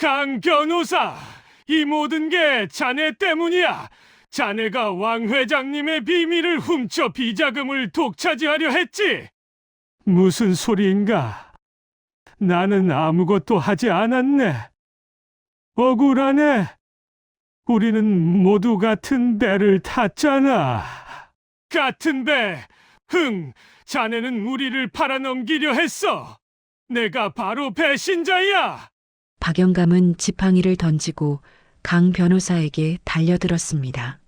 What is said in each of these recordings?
강 변호사, 이 모든 게 자네 때문이야. 자네가 왕 회장님의 비밀을 훔쳐 비자금을 독차지하려 했지. 무슨 소리인가? 나는 아무것도 하지 않았네. 억울하네. 우리는 모두 같은 배를 탔잖아. 같은 배. 흥, 자네는 우리를 팔아넘기려 했어. 내가 바로 배신자야. 박영감은 지팡이를 던지고 강 변호사에게 달려들었습니다.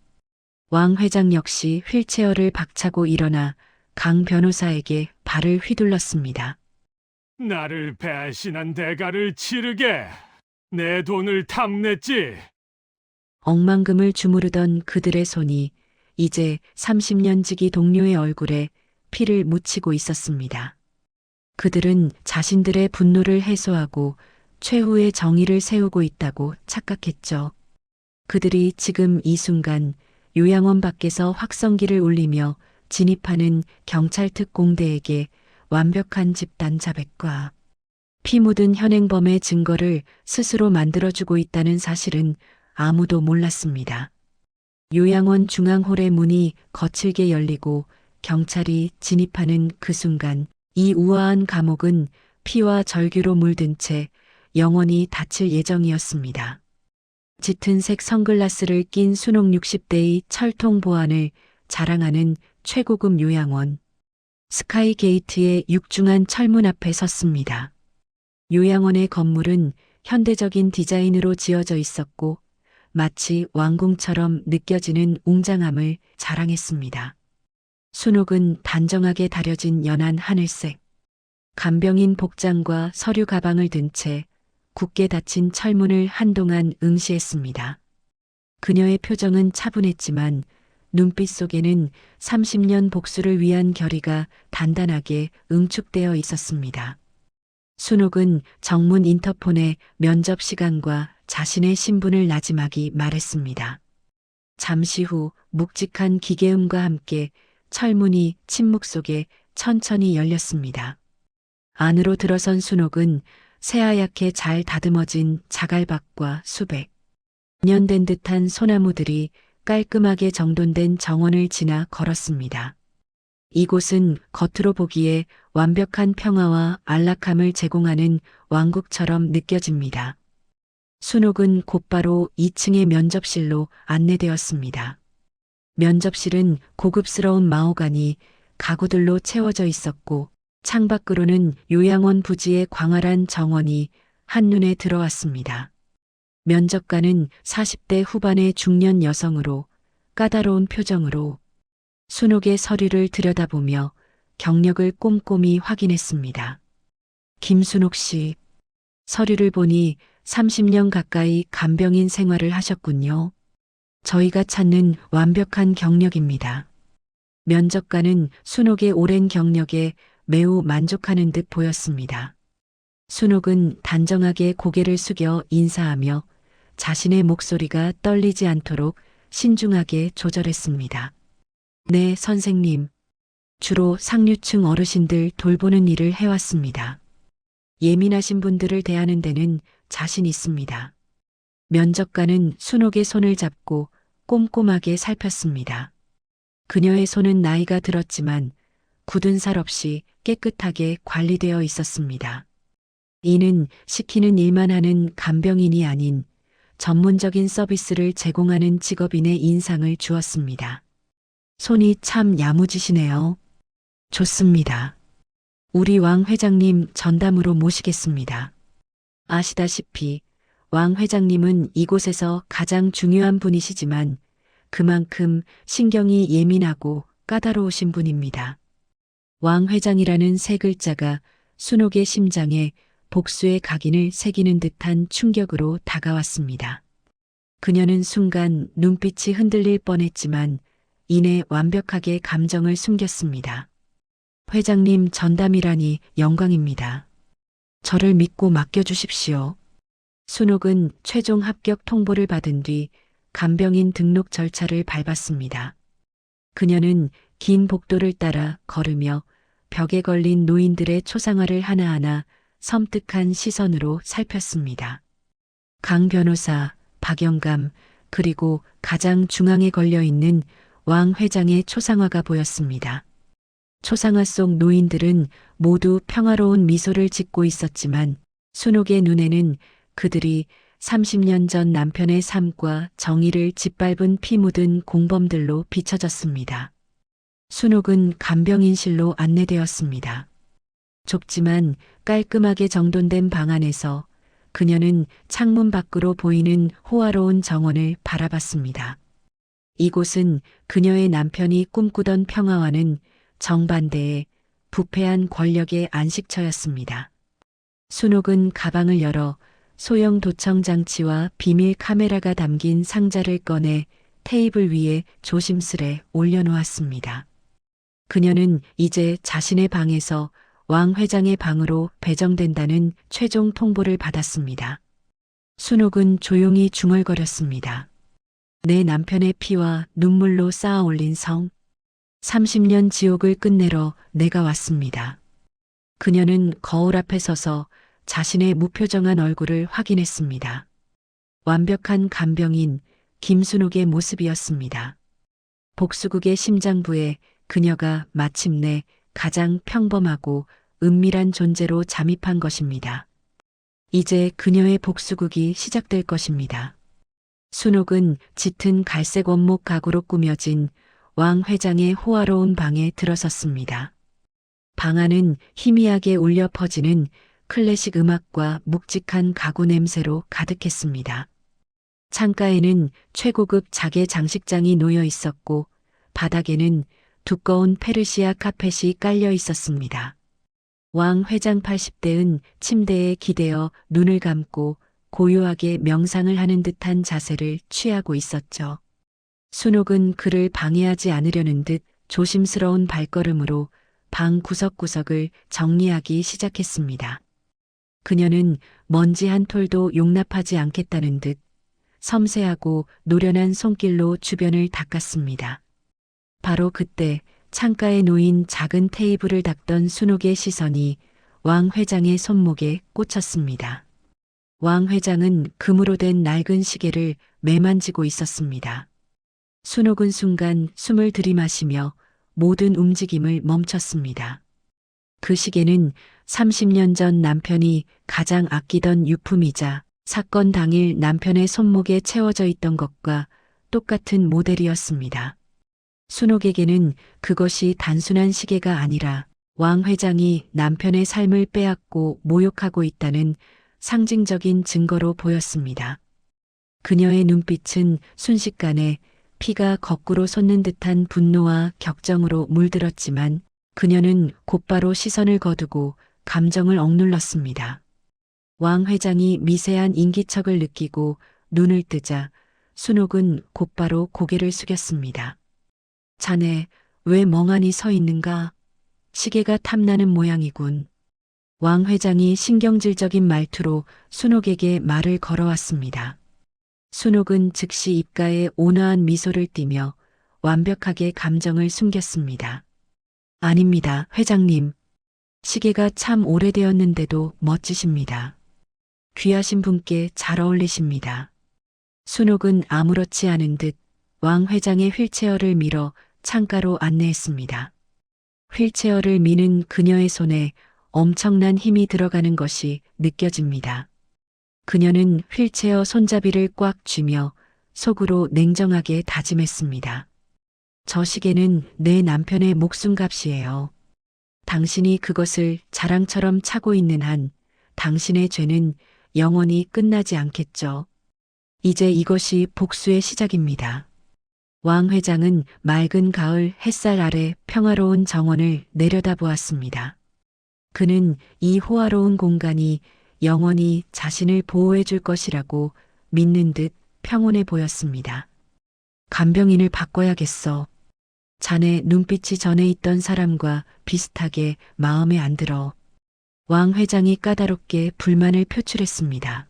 왕 회장 역시 휠체어를 박차고 일어나 강 변호사에게 발을 휘둘렀습니다. 나를 배신한 대가를 치르게. 내 돈을 탐냈지. 억만금을 주무르던 그들의 손이 이제 30년 지기 동료의 얼굴에 피를 묻히고 있었습니다. 그들은 자신들의 분노를 해소하고 최후의 정의를 세우고 있다고 착각했죠. 그들이 지금 이 순간 요양원 밖에서 확성기를 울리며 진입하는 경찰 특공대에게 완벽한 집단 자백과 피 묻은 현행범의 증거를 스스로 만들어주고 있다는 사실은 아무도 몰랐습니다. 요양원 중앙홀의 문이 거칠게 열리고 경찰이 진입하는 그 순간 이 우아한 감옥은 피와 절규로 물든 채 영원히 닫힐 예정이었습니다. 짙은 색 선글라스를 낀 순옥 60대의 철통 보안을 자랑하는 최고급 요양원. 스카이 게이트의 육중한 철문 앞에 섰습니다. 요양원의 건물은 현대적인 디자인으로 지어져 있었고 마치 왕궁처럼 느껴지는 웅장함을 자랑했습니다. 순옥은 단정하게 다려진 연한 하늘색, 간병인 복장과 서류 가방을 든 채 굳게 닫힌 철문을 한동안 응시했습니다. 그녀의 표정은 차분했지만 눈빛 속에는 30년 복수를 위한 결의가 단단하게 응축되어 있었습니다. 순옥은 정문 인터폰에 면접 시간과 자신의 신분을 나지막이 말했습니다. 잠시 후 묵직한 기계음과 함께 철문이 침묵 속에 천천히 열렸습니다. 안으로 들어선 순옥은 새하얗게 잘 다듬어진 자갈밭과 수백, 년된 듯한 소나무들이 깔끔하게 정돈된 정원을 지나 걸었습니다. 이곳은 겉으로 보기에 완벽한 평화와 안락함을 제공하는 왕국처럼 느껴집니다. 순옥은 곧바로 2층의 면접실로 안내되었습니다. 면접실은 고급스러운 마호가니 가구들로 채워져 있었고 창밖으로는 요양원 부지의 광활한 정원이 한눈에 들어왔습니다. 면접관은 40대 후반의 중년 여성으로 까다로운 표정으로 순옥의 서류를 들여다보며 경력을 꼼꼼히 확인했습니다. 김순옥 씨, 서류를 보니 30년 가까이 간병인 생활을 하셨군요. 저희가 찾는 완벽한 경력입니다. 면접관은 순옥의 오랜 경력에 매우 만족하는 듯 보였습니다. 순옥은 단정하게 고개를 숙여 인사하며 자신의 목소리가 떨리지 않도록 신중하게 조절했습니다. 네, 선생님. 주로 상류층 어르신들 돌보는 일을 해왔습니다. 예민하신 분들을 대하는 데는 자신 있습니다. 면접관은 순옥의 손을 잡고 꼼꼼하게 살폈습니다. 그녀의 손은 나이가 들었지만 굳은 살 없이 깨끗하게 관리되어 있었습니다. 이는 시키는 일만 하는 간병인이 아닌 전문적인 서비스를 제공하는 직업인의 인상을 주었습니다. 손이 참 야무지시네요. 좋습니다. 우리 왕 회장님 전담으로 모시겠습니다. 아시다시피 왕 회장님은 이곳에서 가장 중요한 분이시지만 그만큼 신경이 예민하고 까다로우신 분입니다. 왕 회장이라는 세 글자가 순옥의 심장에 복수의 각인을 새기는 듯한 충격으로 다가왔습니다. 그녀는 순간 눈빛이 흔들릴 뻔했지만 이내 완벽하게 감정을 숨겼습니다. 회장님 전담이라니 영광입니다. 저를 믿고 맡겨주십시오. 순옥은 최종 합격 통보를 받은 뒤 간병인 등록 절차를 밟았습니다. 그녀는 긴 복도를 따라 걸으며 벽에 걸린 노인들의 초상화를 하나하나 섬뜩한 시선으로 살폈습니다. 강 변호사, 박영감, 그리고 가장 중앙에 걸려 있는 왕 회장의 초상화가 보였습니다. 초상화 속 노인들은 모두 평화로운 미소를 짓고 있었지만 순옥의 눈에는 그들이 30년 전 남편의 삶과 정의를 짓밟은 피 묻은 공범들로 비춰졌습니다. 순옥은 간병인실로 안내되었습니다. 좁지만 깔끔하게 정돈된 방 안에서 그녀는 창문 밖으로 보이는 호화로운 정원을 바라봤습니다. 이곳은 그녀의 남편이 꿈꾸던 평화와는 정반대의 부패한 권력의 안식처였습니다. 순옥은 가방을 열어 소형 도청 장치와 비밀 카메라가 담긴 상자를 꺼내 테이블 위에 조심스레 올려놓았습니다. 그녀는 이제 자신의 방에서 왕 회장의 방으로 배정된다는 최종 통보를 받았습니다. 순옥은 조용히 중얼거렸습니다. 내 남편의 피와 눈물로 쌓아 올린 성, 30년 지옥을 끝내러 내가 왔습니다. 그녀는 거울 앞에 서서 자신의 무표정한 얼굴을 확인했습니다. 완벽한 간병인 김순옥의 모습이었습니다. 복수국의 심장부에 그녀가 마침내 가장 평범하고 은밀한 존재로 잠입한 것입니다. 이제 그녀의 복수국이 시작될 것입니다. 순옥은 짙은 갈색 원목 가구로 꾸며진 왕 회장의 호화로운 방에 들어섰습니다. 방 안은 희미하게 울려 퍼지는 클래식 음악과 묵직한 가구 냄새로 가득했습니다. 창가에는 최고급 자개 장식장이 놓여 있었고 바닥에는 두꺼운 페르시아 카펫이 깔려 있었습니다. 왕 회장 80대는 침대에 기대어 눈을 감고 고요하게 명상을 하는 듯한 자세를 취하고 있었죠. 순옥은 그를 방해하지 않으려는 듯 조심스러운 발걸음으로 방 구석구석을 정리하기 시작했습니다. 그녀는 먼지 한 톨도 용납하지 않겠다는 듯 섬세하고 노련한 손길로 주변을 닦았습니다. 바로 그때 창가에 놓인 작은 테이블을 닦던 순옥의 시선이 왕 회장의 손목에 꽂혔습니다. 왕 회장은 금으로 된 낡은 시계를 매만지고 있었습니다. 순옥은 순간 숨을 들이마시며 모든 움직임을 멈췄습니다. 그 시계는 30년 전 남편이 가장 아끼던 유품이자 사건 당일 남편의 손목에 채워져 있던 것과 똑같은 모델이었습니다. 순옥에게는 그것이 단순한 시계가 아니라 왕 회장이 남편의 삶을 빼앗고 모욕하고 있다는 상징적인 증거로 보였습니다. 그녀의 눈빛은 순식간에 피가 거꾸로 솟는 듯한 분노와 격정으로 물들었지만 그녀는 곧바로 시선을 거두고 감정을 억눌렀습니다. 왕 회장이 미세한 인기척을 느끼고 눈을 뜨자 순옥은 곧바로 고개를 숙였습니다. 자네 왜 멍하니 서 있는가? 시계가 탐나는 모양이군. 왕 회장이 신경질적인 말투로 순옥에게 말을 걸어왔습니다. 순옥은 즉시 입가에 온화한 미소를 띠며 완벽하게 감정을 숨겼습니다. 아닙니다, 회장님. 시계가 참 오래되었는데도 멋지십니다. 귀하신 분께 잘 어울리십니다. 순옥은 아무렇지 않은 듯 왕 회장의 휠체어를 밀어 창가로 안내했습니다. 휠체어를 미는 그녀의 손에 엄청난 힘이 들어가는 것이 느껴집니다. 그녀는 휠체어 손잡이를 꽉 쥐며 속으로 냉정하게 다짐했습니다. 저 시계는 내 남편의 목숨값이에요. 당신이 그것을 자랑처럼 차고 있는 한 당신의 죄는 영원히 끝나지 않겠죠. 이제 이것이 복수의 시작입니다. 왕 회장은 맑은 가을 햇살 아래 평화로운 정원을 내려다보았습니다. 그는 이 호화로운 공간이 영원히 자신을 보호해 줄 것이라고 믿는 듯 평온해 보였습니다. 간병인을 바꿔야겠어. 자네 눈빛이 전에 있던 사람과 비슷하게 마음에 안 들어. 왕 회장이 까다롭게 불만을 표출했습니다.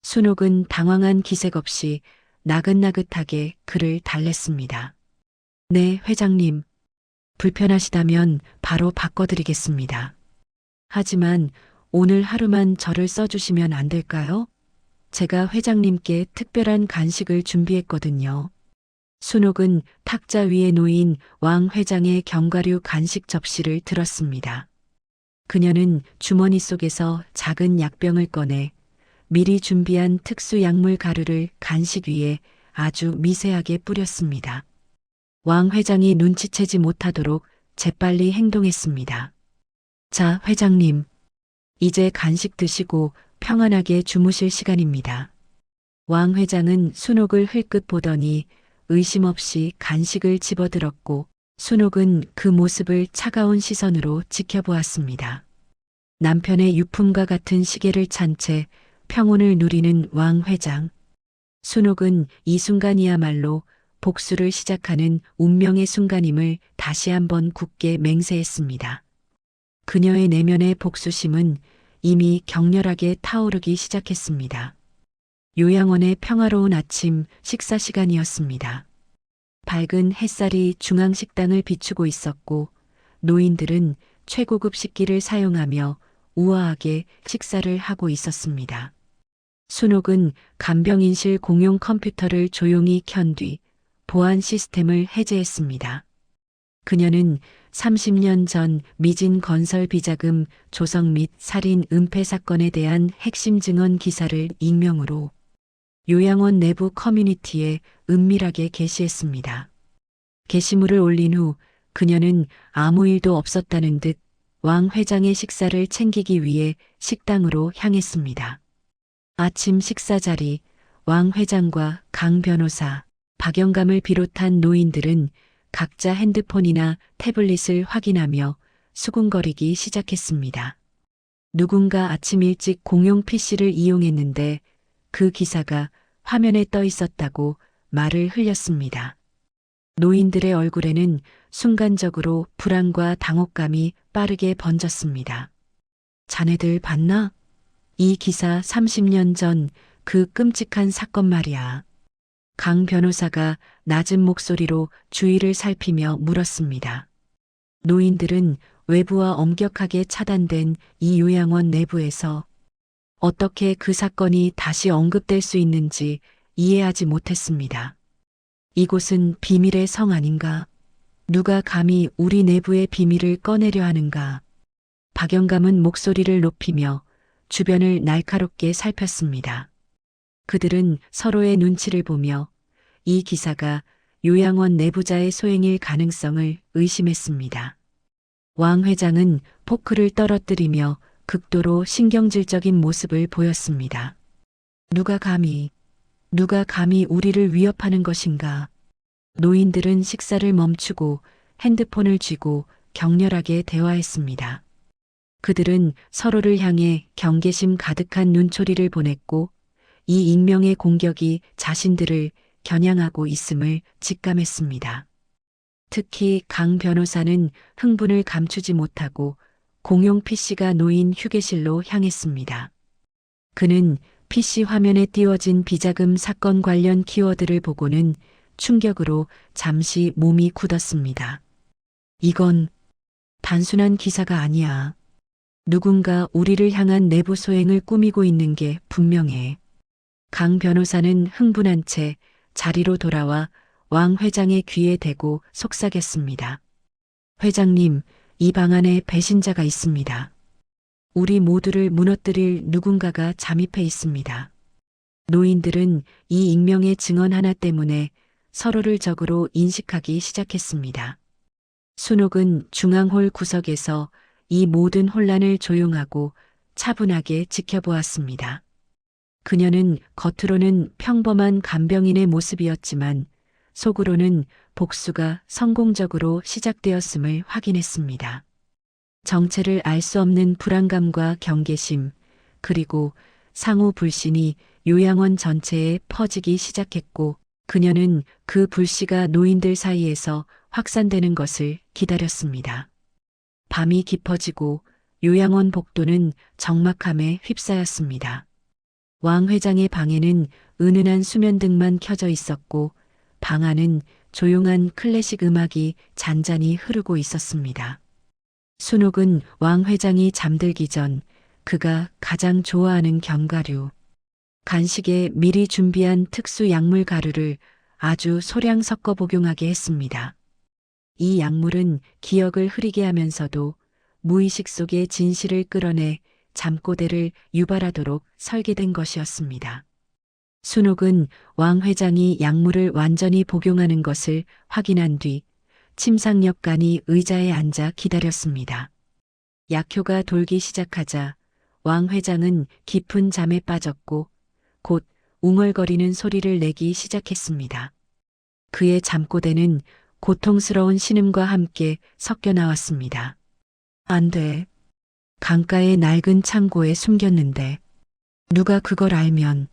순옥은 당황한 기색 없이 나긋나긋하게 그를 달랬습니다. 네, 회장님. 불편하시다면 바로 바꿔드리겠습니다. 하지만 오늘 하루만 저를 써주시면 안 될까요? 제가 회장님께 특별한 간식을 준비했거든요. 순옥은 탁자 위에 놓인 왕 회장의 견과류 간식 접시를 들었습니다. 그녀는 주머니 속에서 작은 약병을 꺼내 미리 준비한 특수 약물 가루를 간식 위에 아주 미세하게 뿌렸습니다. 왕 회장이 눈치채지 못하도록 재빨리 행동했습니다. 자, 회장님. 이제 간식 드시고 평안하게 주무실 시간입니다. 왕 회장은 순옥을 흘끗 보더니 의심 없이 간식을 집어들었고 순옥은 그 모습을 차가운 시선으로 지켜보았습니다. 남편의 유품과 같은 시계를 찬 채 평온을 누리는 왕 회장. 순옥은 이 순간이야말로 복수를 시작하는 운명의 순간임을 다시 한번 굳게 맹세했습니다. 그녀의 내면의 복수심은 이미 격렬하게 타오르기 시작했습니다. 요양원의 평화로운 아침 식사 시간이었습니다. 밝은 햇살이 중앙식당을 비추고 있었고 노인들은 최고급 식기를 사용하며 우아하게 식사를 하고 있었습니다. 순옥은 간병인실 공용 컴퓨터를 조용히 켠 뒤 보안 시스템을 해제했습니다. 그녀는 30년 전 미진 건설 비자금 조성 및 살인 은폐 사건에 대한 핵심 증언 기사를 익명으로 요양원 내부 커뮤니티에 은밀하게 게시했습니다. 게시물을 올린 후 그녀는 아무 일도 없었다는 듯 왕 회장의 식사를 챙기기 위해 식당으로 향했습니다. 아침 식사 자리, 왕 회장과 강 변호사, 박영감을 비롯한 노인들은 각자 핸드폰이나 태블릿을 확인하며 수군거리기 시작했습니다. 누군가 아침 일찍 공용 PC를 이용했는데 그 기사가 화면에 떠 있었다고 말을 흘렸습니다. 노인들의 얼굴에는 순간적으로 불안과 당혹감이 빠르게 번졌습니다. 자네들 봤나? 이 기사 30년 전 그 끔찍한 사건 말이야. 강 변호사가 낮은 목소리로 주위를 살피며 물었습니다. 노인들은 외부와 엄격하게 차단된 이 요양원 내부에서 어떻게 그 사건이 다시 언급될 수 있는지 이해하지 못했습니다. 이곳은 비밀의 성 아닌가? 누가 감히 우리 내부의 비밀을 꺼내려 하는가? 박영감은 목소리를 높이며 주변을 날카롭게 살폈습니다. 그들은 서로의 눈치를 보며 이 기사가 요양원 내부자의 소행일 가능성을 의심했습니다. 왕 회장은 포크를 떨어뜨리며 극도로 신경질적인 모습을 보였습니다. 누가 감히 우리를 위협하는 것인가? 노인들은 식사를 멈추고 핸드폰을 쥐고 격렬하게 대화했습니다. 그들은 서로를 향해 경계심 가득한 눈초리를 보냈고 이 익명의 공격이 자신들을 겨냥하고 있음을 직감했습니다. 특히 강 변호사는 흥분을 감추지 못하고 공용 PC가 놓인 휴게실로 향했습니다. 그는 PC 화면에 띄워진 비자금 사건 관련 키워드를 보고는 충격으로 잠시 몸이 굳었습니다. 이건 단순한 기사가 아니야. 누군가 우리를 향한 내부 소행을 꾸미고 있는 게 분명해. 강 변호사는 흥분한 채 자리로 돌아와 왕 회장의 귀에 대고 속삭였습니다. 회장님, 이 방 안에 배신자가 있습니다. 우리 모두를 무너뜨릴 누군가가 잠입해 있습니다. 노인들은 이 익명의 증언 하나 때문에 서로를 적으로 인식하기 시작했습니다. 순옥은 중앙홀 구석에서 이 모든 혼란을 조용하고 차분하게 지켜보았습니다. 그녀는 겉으로는 평범한 간병인의 모습이었지만 속으로는 복수가 성공적으로 시작되었음을 확인했습니다. 정체를 알 수 없는 불안감과 경계심, 그리고 상호 불신이 요양원 전체에 퍼지기 시작했고 그녀는 그 불씨가 노인들 사이에서 확산되는 것을 기다렸습니다. 밤이 깊어지고 요양원 복도는 적막함에 휩싸였습니다. 왕 회장의 방에는 은은한 수면등만 켜져 있었고 방 안은 조용한 클래식 음악이 잔잔히 흐르고 있었습니다. 순옥은 왕 회장이 잠들기 전 그가 가장 좋아하는 견과류, 간식에 미리 준비한 특수 약물 가루를 아주 소량 섞어 복용하게 했습니다. 이 약물은 기억을 흐리게 하면서도 무의식 속의 진실을 끌어내 잠꼬대를 유발하도록 설계된 것이었습니다. 순옥은 왕 회장이 약물을 완전히 복용하는 것을 확인한 뒤 침상옆간이 의자에 앉아 기다렸습니다. 약효가 돌기 시작하자 왕 회장은 깊은 잠에 빠졌고 곧 웅얼거리는 소리를 내기 시작했습니다. 그의 잠꼬대는 고통스러운 신음과 함께 섞여 나왔습니다. 안 돼. 강가의 낡은 창고에 숨겼는데 누가 그걸 알면.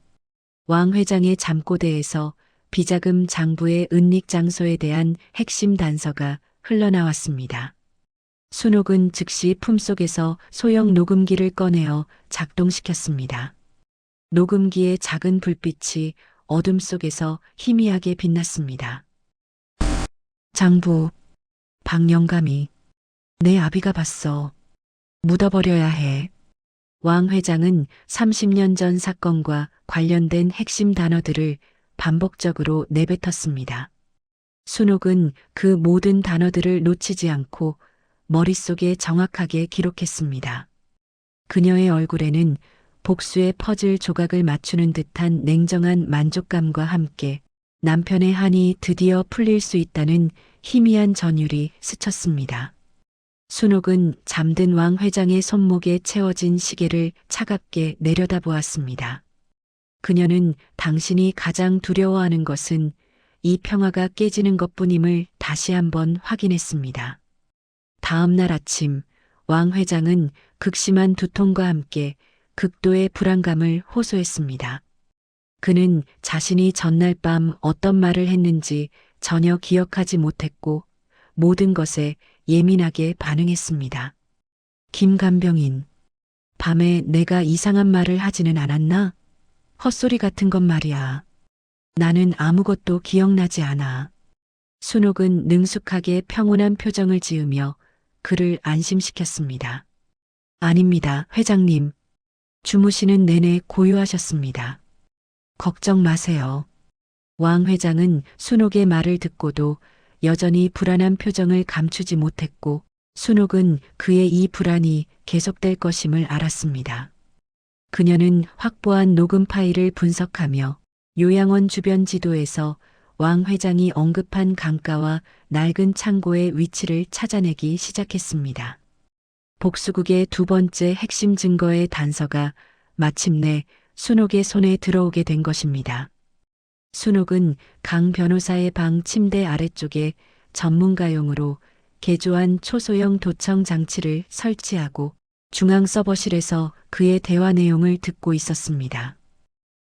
왕 회장의 잠꼬대에서 비자금 장부의 은닉 장소에 대한 핵심 단서가 흘러나왔습니다. 순옥은 즉시 품속에서 소형 녹음기를 꺼내어 작동시켰습니다. 녹음기의 작은 불빛이 어둠 속에서 희미하게 빛났습니다. 장부, 박영감이 내 아비가 봤어. 묻어버려야 해. 왕 회장은 30년 전 사건과 관련된 핵심 단어들을 반복적으로 내뱉었습니다. 순옥은 그 모든 단어들을 놓치지 않고 머릿속에 정확하게 기록했습니다. 그녀의 얼굴에는 복수의 퍼즐 조각을 맞추는 듯한 냉정한 만족감과 함께 남편의 한이 드디어 풀릴 수 있다는 희미한 전율이 스쳤습니다. 순옥은 잠든 왕 회장의 손목에 채워진 시계를 차갑게 내려다보았습니다. 그녀는 당신이 가장 두려워하는 것은 이 평화가 깨지는 것뿐임을 다시 한번 확인했습니다. 다음 날 아침 왕 회장은 극심한 두통과 함께 극도의 불안감을 호소했습니다. 그는 자신이 전날 밤 어떤 말을 했는지 전혀 기억하지 못했고 모든 것에 예민하게 반응했습니다. 김간병인, 밤에 내가 이상한 말을 하지는 않았나? 헛소리 같은 건 말이야. 나는 아무것도 기억나지 않아. 순옥은 능숙하게 평온한 표정을 지으며 그를 안심시켰습니다. 아닙니다, 회장님. 주무시는 내내 고요하셨습니다. 걱정 마세요. 왕 회장은 순옥의 말을 듣고도 여전히 불안한 표정을 감추지 못했고 순옥은 그의 이 불안이 계속될 것임을 알았습니다. 그녀는 확보한 녹음 파일을 분석하며 요양원 주변 지도에서 왕 회장이 언급한 강가와 낡은 창고의 위치를 찾아내기 시작했습니다. 복수국의 두 번째 핵심 증거의 단서가 마침내 순옥의 손에 들어오게 된 것입니다. 순옥은 강 변호사의 방 침대 아래쪽에 전문가용으로 개조한 초소형 도청 장치를 설치하고 중앙 서버실에서 그의 대화 내용을 듣고 있었습니다.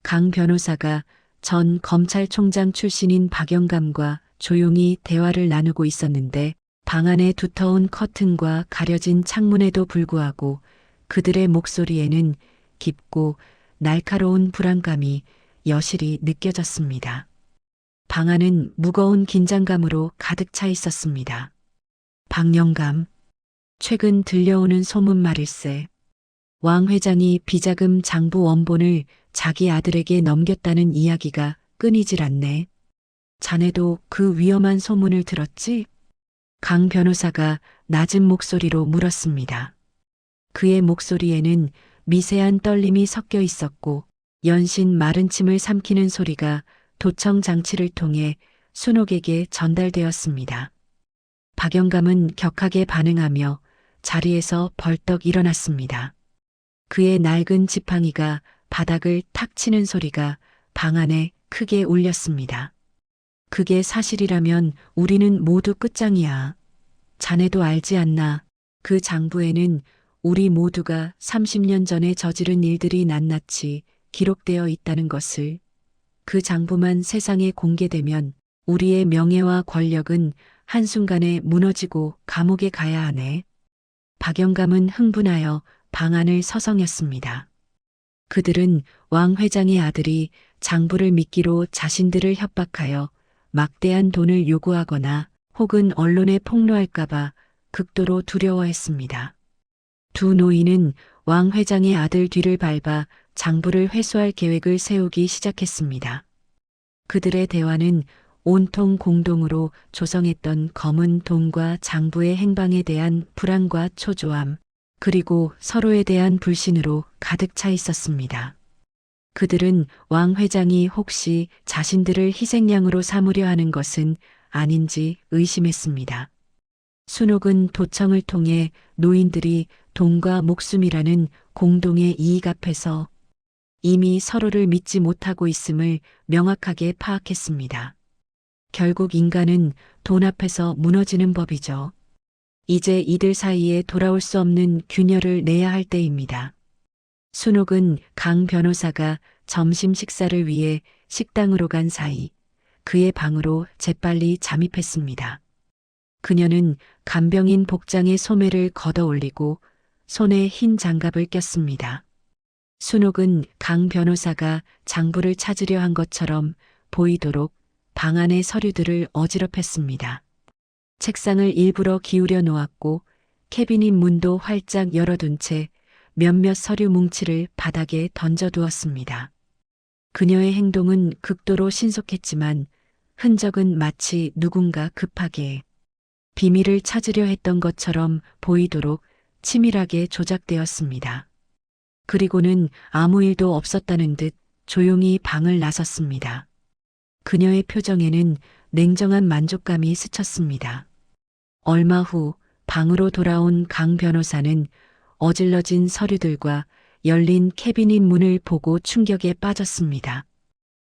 강 변호사가 전 검찰총장 출신인 박영감과 조용히 대화를 나누고 있었는데 방 안의 두터운 커튼과 가려진 창문에도 불구하고 그들의 목소리에는 깊고 날카로운 불안감이 여실히 느껴졌습니다. 방 안은 무거운 긴장감으로 가득 차 있었습니다. 박영감, 최근 들려오는 소문 말일세. 왕 회장이 비자금 장부 원본을 자기 아들에게 넘겼다는 이야기가 끊이질 않네. 자네도 그 위험한 소문을 들었지? 강 변호사가 낮은 목소리로 물었습니다. 그의 목소리에는 미세한 떨림이 섞여 있었고 연신 마른 침을 삼키는 소리가 도청 장치를 통해 순옥에게 전달되었습니다. 박영감은 격하게 반응하며 자리에서 벌떡 일어났습니다. 그의 낡은 지팡이가 바닥을 탁 치는 소리가 방 안에 크게 울렸습니다. 그게 사실이라면 우리는 모두 끝장이야. 자네도 알지 않나. 그 장부에는 우리 모두가 30년 전에 저지른 일들이 낱낱이 기록되어 있다는 것을. 그 장부만 세상에 공개되면 우리의 명예와 권력은 한순간에 무너지고 감옥에 가야 하네. 박영감은 흥분하여 방 안을 서성였습니다. 그들은 왕 회장의 아들이 장부를 미끼로 자신들을 협박하여 막대한 돈을 요구하거나 혹은 언론에 폭로할까봐 극도로 두려워했습니다. 두 노인은 왕 회장의 아들 뒤를 밟아 장부를 회수할 계획을 세우기 시작했습니다. 그들의 대화는 온통 공동으로 조성했던 검은 돈과 장부의 행방에 대한 불안과 초조함, 그리고 서로에 대한 불신으로 가득 차 있었습니다. 그들은 왕 회장이 혹시 자신들을 희생양으로 삼으려 하는 것은 아닌지 의심했습니다. 순옥은 도청을 통해 노인들이 돈과 목숨이라는 공동의 이익 앞에서 이미 서로를 믿지 못하고 있음을 명확하게 파악했습니다. 결국 인간은 돈 앞에서 무너지는 법이죠. 이제 이들 사이에 돌아올 수 없는 균열을 내야 할 때입니다. 순옥은 강 변호사가 점심 식사를 위해 식당으로 간 사이 그의 방으로 재빨리 잠입했습니다. 그녀는 간병인 복장의 소매를 걷어 올리고 손에 흰 장갑을 꼈습니다. 순옥은 강 변호사가 장부를 찾으려 한 것처럼 보이도록 방 안의 서류들을 어지럽혔습니다. 책상을 일부러 기울여 놓았고 캐비닛 문도 활짝 열어둔 채 몇몇 서류 뭉치를 바닥에 던져두었습니다. 그녀의 행동은 극도로 신속했지만 흔적은 마치 누군가 급하게 비밀을 찾으려 했던 것처럼 보이도록 치밀하게 조작되었습니다. 그리고는 아무 일도 없었다는 듯 조용히 방을 나섰습니다. 그녀의 표정에는 냉정한 만족감이 스쳤습니다. 얼마 후 방으로 돌아온 강 변호사는 어질러진 서류들과 열린 캐비닛 문을 보고 충격에 빠졌습니다.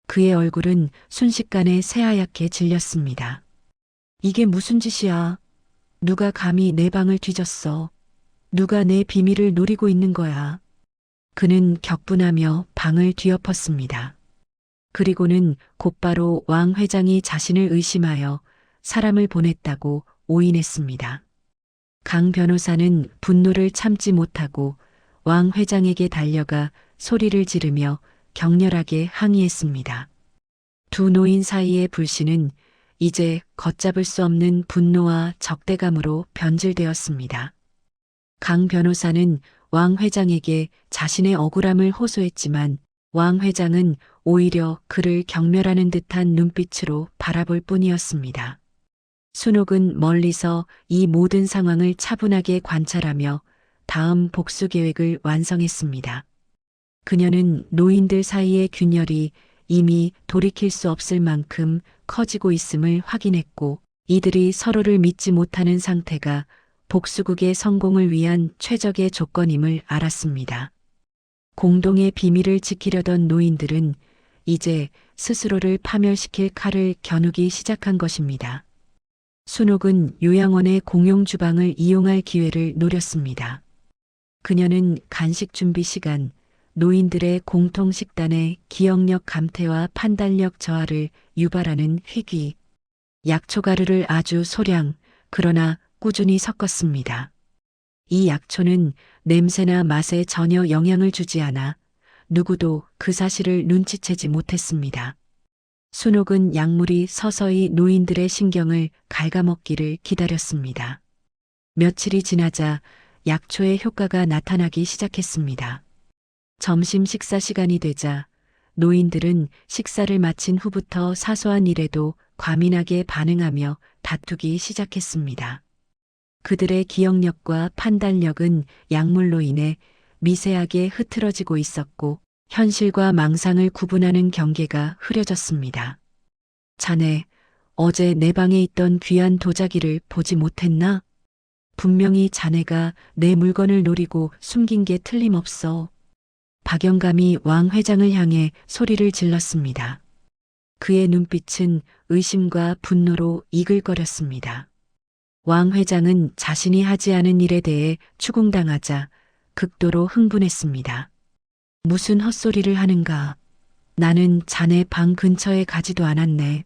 그의 얼굴은 순식간에 새하얗게 질렸습니다. 이게 무슨 짓이야? 누가 감히 내 방을 뒤졌어? 누가 내 비밀을 노리고 있는 거야? 그는 격분하며 방을 뒤엎었습니다. 그리고는 곧바로 왕 회장이 자신을 의심하여 사람을 보냈다고 오인했습니다. 강 변호사는 분노를 참지 못하고 왕 회장에게 달려가 소리를 지르며 격렬하게 항의했습니다. 두 노인 사이의 불신은 이제 걷잡을 수 없는 분노와 적대감으로 변질되었습니다. 강 변호사는 왕 회장에게 자신의 억울함을 호소했지만 왕 회장은 오히려 그를 경멸하는 듯한 눈빛으로 바라볼 뿐이었습니다. 순옥은 멀리서 이 모든 상황을 차분하게 관찰하며 다음 복수 계획을 완성했습니다. 그녀는 노인들 사이의 균열이 이미 돌이킬 수 없을 만큼 커지고 있음을 확인했고 이들이 서로를 믿지 못하는 상태가 복수국의 성공을 위한 최적의 조건임을 알았습니다. 공동의 비밀을 지키려던 노인들은 이제 스스로를 파멸시킬 칼을 겨누기 시작한 것입니다. 순옥은 요양원의 공용 주방을 이용할 기회를 노렸습니다. 그녀는 간식 준비 시간, 노인들의 공통 식단의 기억력 감퇴와 판단력 저하를 유발하는 희귀, 약초 가루를 아주 소량, 그러나 꾸준히 섞었습니다. 이 약초는 냄새나 맛에 전혀 영향을 주지 않아 누구도 그 사실을 눈치채지 못했습니다. 순옥은 약물이 서서히 노인들의 신경을 갉아먹기를 기다렸습니다. 며칠이 지나자 약초의 효과가 나타나기 시작했습니다. 점심 식사 시간이 되자 노인들은 식사를 마친 후부터 사소한 일에도 과민하게 반응하며 다투기 시작했습니다. 그들의 기억력과 판단력은 약물로 인해 미세하게 흐트러지고 있었고 현실과 망상을 구분하는 경계가 흐려졌습니다. 자네, 어제 내 방에 있던 귀한 도자기를 보지 못했나? 분명히 자네가 내 물건을 노리고 숨긴 게 틀림없어. 박영감이 왕 회장을 향해 소리를 질렀습니다. 그의 눈빛은 의심과 분노로 이글거렸습니다. 왕 회장은 자신이 하지 않은 일에 대해 추궁당하자 극도로 흥분했습니다. 무슨 헛소리를 하는가? 나는 자네 방 근처에 가지도 않았네.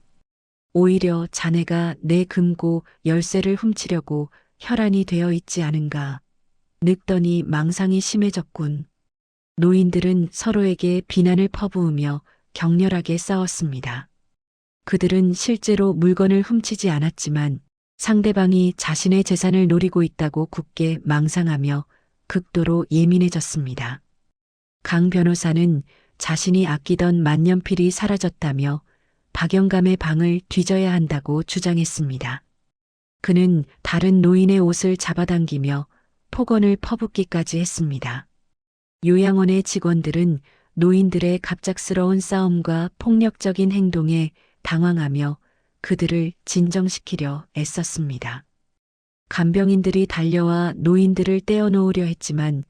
오히려 자네가 내 금고 열쇠를 훔치려고 혈안이 되어 있지 않은가? 늙더니 망상이 심해졌군. 노인들은 서로에게 비난을 퍼부으며 격렬하게 싸웠습니다. 그들은 실제로 물건을 훔치지 않았지만 상대방이 자신의 재산을 노리고 있다고 굳게 망상하며 극도로 예민해졌습니다. 강 변호사는 자신이 아끼던 만년필이 사라졌다며 박영감의 방을 뒤져야 한다고 주장했습니다. 그는 다른 노인의 옷을 잡아당기며 폭언을 퍼붓기까지 했습니다. 요양원의 직원들은 노인들의 갑작스러운 싸움과 폭력적인 행동에 당황하며 그들을 진정시키려 애썼습니다. 간병인들이 달려와 노인들을 떼어놓으려 했지만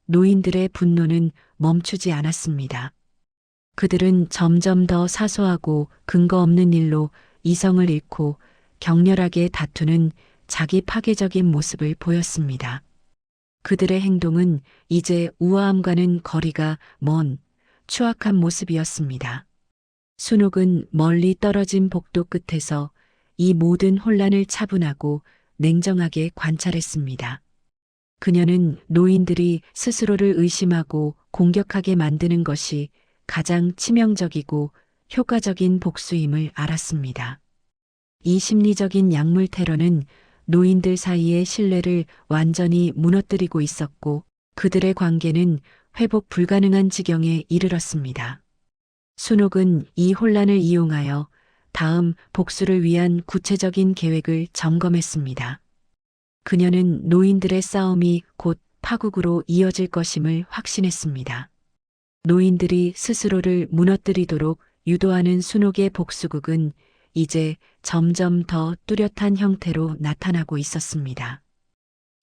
노인들의 분노는 멈추지 않았습니다. 그들은 점점 더 사소하고 근거 없는 일로 이성을 잃고 격렬하게 다투는 자기 파괴적인 모습을 보였습니다. 그들의 행동은 이제 우아함과는 거리가 먼 추악한 모습이었습니다. 순옥은 멀리 떨어진 복도 끝에서 이 모든 혼란을 차분하고 냉정하게 관찰했습니다. 그녀는 노인들이 스스로를 의심하고 공격하게 만드는 것이 가장 치명적이고 효과적인 복수임을 알았습니다. 이 심리적인 약물 테러는 노인들 사이의 신뢰를 완전히 무너뜨리고 있었고 그들의 관계는 회복 불가능한 지경에 이르렀습니다. 순옥은 이 혼란을 이용하여 다음 복수를 위한 구체적인 계획을 점검했습니다. 그녀는 노인들의 싸움이 곧 파국으로 이어질 것임을 확신했습니다. 노인들이 스스로를 무너뜨리도록 유도하는 순옥의 복수극은 이제 점점 더 뚜렷한 형태로 나타나고 있었습니다.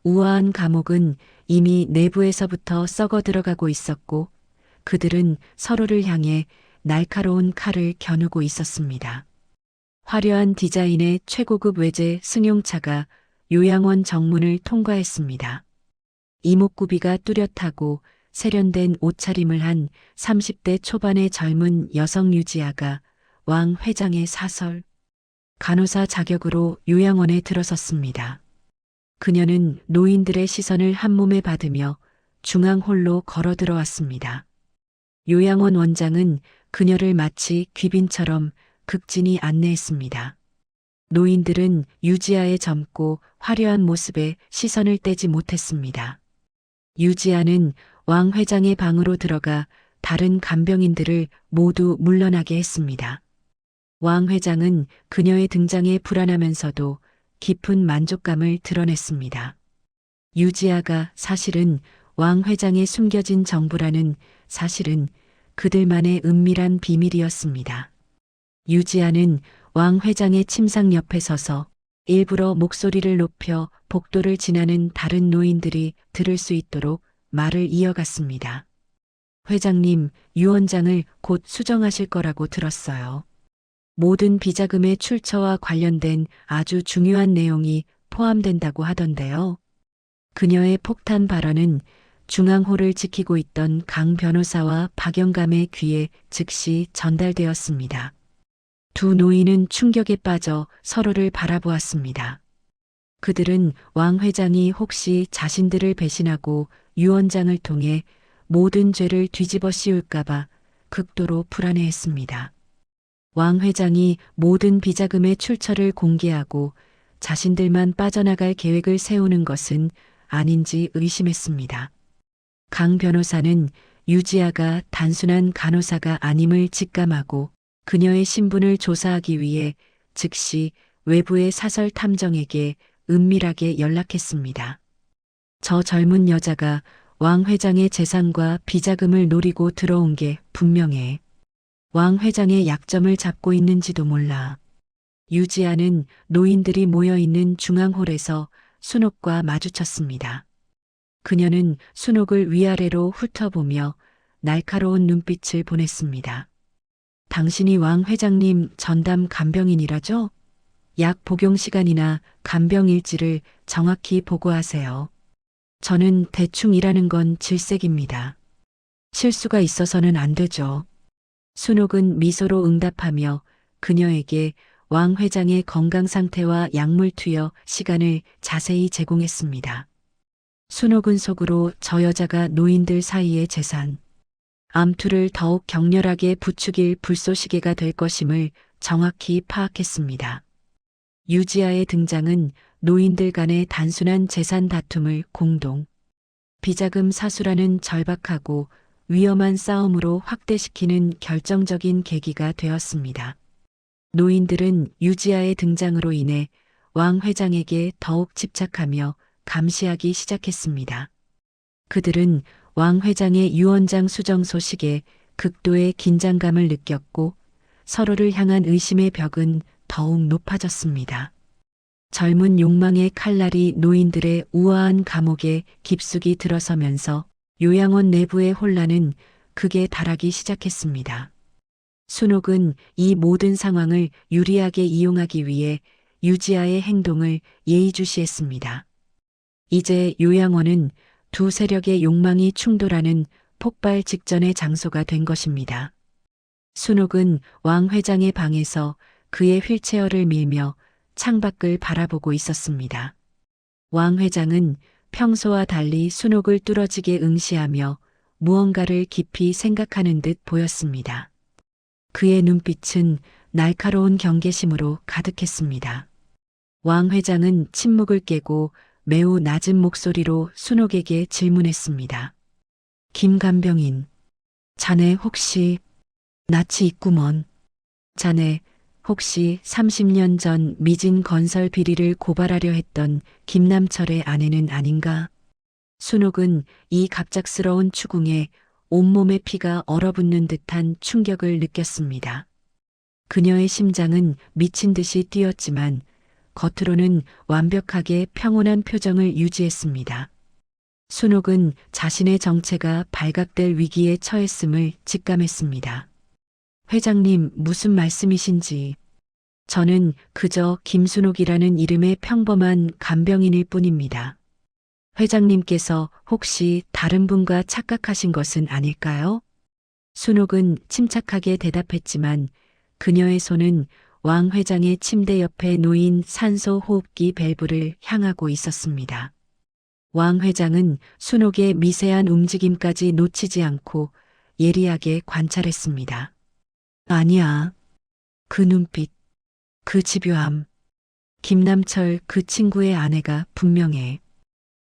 우아한 감옥은 이미 내부에서부터 썩어 들어가고 있었고 그들은 서로를 향해 날카로운 칼을 겨누고 있었습니다. 화려한 디자인의 최고급 외제 승용차가 요양원 정문을 통과했습니다. 이목구비가 뚜렷하고 세련된 옷차림을 한 30대 초반의 젊은 여성 유지아가 왕 회장의 사설, 간호사 자격으로 요양원에 들어섰습니다. 그녀는 노인들의 시선을 한몸에 받으며 중앙홀로 걸어 들어왔습니다. 요양원 원장은 그녀를 마치 귀빈처럼 극진히 안내했습니다. 노인들은 유지아의 젊고 화려한 모습에 시선을 떼지 못했습니다. 유지아는 왕 회장의 방으로 들어가 다른 간병인들을 모두 물러나게 했습니다. 왕 회장은 그녀의 등장에 불안하면서도 깊은 만족감을 드러냈습니다. 유지아가 사실은 왕 회장의 숨겨진 정보라는 사실은 그들만의 은밀한 비밀이었습니다. 유지아는 왕 회장의 침상 옆에 서서 일부러 목소리를 높여 복도를 지나는 다른 노인들이 들을 수 있도록 말을 이어갔습니다. 회장님, 유 원장을 곧 수정하실 거라고 들었어요. 모든 비자금의 출처와 관련된 아주 중요한 내용이 포함된다고 하던데요. 그녀의 폭탄 발언은 중앙홀을 지키고 있던 강 변호사와 박영감의 귀에 즉시 전달되었습니다. 두 노인은 충격에 빠져 서로를 바라보았습니다. 그들은 왕 회장이 혹시 자신들을 배신하고 유 원장을 통해 모든 죄를 뒤집어 씌울까봐 극도로 불안해했습니다. 왕 회장이 모든 비자금의 출처를 공개하고 자신들만 빠져나갈 계획을 세우는 것은 아닌지 의심했습니다. 강 변호사는 유지아가 단순한 간호사가 아님을 직감하고 그녀의 신분을 조사하기 위해 즉시 외부의 사설 탐정에게 은밀하게 연락했습니다. 저 젊은 여자가 왕 회장의 재산과 비자금을 노리고 들어온 게 분명해. 왕 회장의 약점을 잡고 있는지도 몰라. 유지아는 노인들이 모여있는 중앙홀에서 순옥과 마주쳤습니다. 그녀는 순옥을 위아래로 훑어보며 날카로운 눈빛을 보냈습니다. 당신이 왕 회장님 전담 간병인이라죠? 약 복용 시간이나 간병 일지를 정확히 보고하세요. 저는 대충 일하는 건 질색입니다. 실수가 있어서는 안 되죠. 순옥은 미소로 응답하며 그녀에게 왕 회장의 건강 상태와 약물 투여 시간을 자세히 제공했습니다. 순옥은 속으로 저 여자가 노인들 사이의 재산, 암투를 더욱 격렬하게 부추길 불쏘시개가 될 것임을 정확히 파악했습니다. 유지아의 등장은 노인들 간의 단순한 재산 다툼을 공동, 비자금 사수라는 절박하고 위험한 싸움으로 확대시키는 결정적인 계기가 되었습니다. 노인들은 유지아의 등장으로 인해 왕 회장에게 더욱 집착하며 감시하기 시작했습니다. 그들은 왕 회장의 유언장 수정 소식에 극도의 긴장감을 느꼈고 서로를 향한 의심의 벽은 더욱 높아졌습니다. 젊은 욕망의 칼날이 노인들의 우아한 감옥에 깊숙이 들어서면서 요양원 내부의 혼란은 극에 달하기 시작했습니다. 순옥은 이 모든 상황을 유리하게 이용하기 위해 유지아의 행동을 예의주시했습니다. 이제 요양원은 두 세력의 욕망이 충돌하는 폭발 직전의 장소가 된 것입니다. 순옥은 왕 회장의 방에서 그의 휠체어를 밀며 창밖을 바라보고 있었습니다. 왕 회장은 평소와 달리 순옥을 뚫어지게 응시하며 무언가를 깊이 생각하는 듯 보였습니다. 그의 눈빛은 날카로운 경계심으로 가득했습니다. 왕 회장은 침묵을 깨고 매우 낮은 목소리로 순옥에게 질문했습니다. 김간병인, 자네 혹시 낯이 있구먼. 자네 혹시 30년 전 미진 건설 비리를 고발하려 했던 김남철의 아내는 아닌가? 순옥은 이 갑작스러운 추궁에 온몸의 피가 얼어붙는 듯한 충격을 느꼈습니다. 그녀의 심장은 미친 듯이 뛰었지만 겉으로는 완벽하게 평온한 표정을 유지했습니다. 순옥은 자신의 정체가 발각될 위기에 처했음을 직감했습니다. 회장님, 무슨 말씀이신지. 저는 그저 김순옥이라는 이름의 평범한 간병인일 뿐입니다. 회장님께서 혹시 다른 분과 착각하신 것은 아닐까요? 순옥은 침착하게 대답했지만 그녀의 손은 왕 회장의 침대 옆에 놓인 산소 호흡기 밸브를 향하고 있었습니다. 왕 회장은 순옥의 미세한 움직임까지 놓치지 않고 예리하게 관찰했습니다. 아니야. 그 눈빛, 그 집요함. 김남철 그 친구의 아내가 분명해.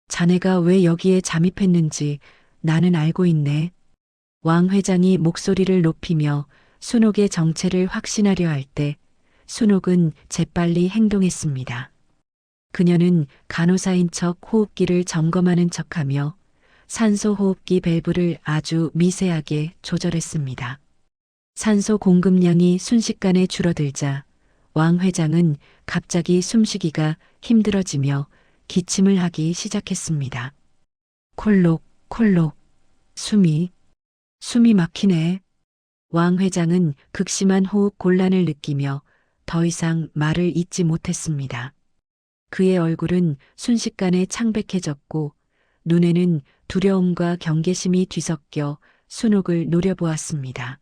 자네가 왜 여기에 잠입했는지 나는 알고 있네. 왕 회장이 목소리를 높이며 순옥의 정체를 확신하려 할 때 순옥은 재빨리 행동했습니다. 그녀는 간호사인 척 호흡기를 점검하는 척하며 산소 호흡기 밸브를 아주 미세하게 조절했습니다. 산소 공급량이 순식간에 줄어들자 왕 회장은 갑자기 숨쉬기가 힘들어지며 기침을 하기 시작했습니다. 콜록, 콜록, 숨이 막히네. 왕 회장은 극심한 호흡 곤란을 느끼며 더 이상 말을 잇지 못했습니다. 그의 얼굴은 순식간에 창백해졌고 눈에는 두려움과 경계심이 뒤섞여 순옥을 노려보았습니다.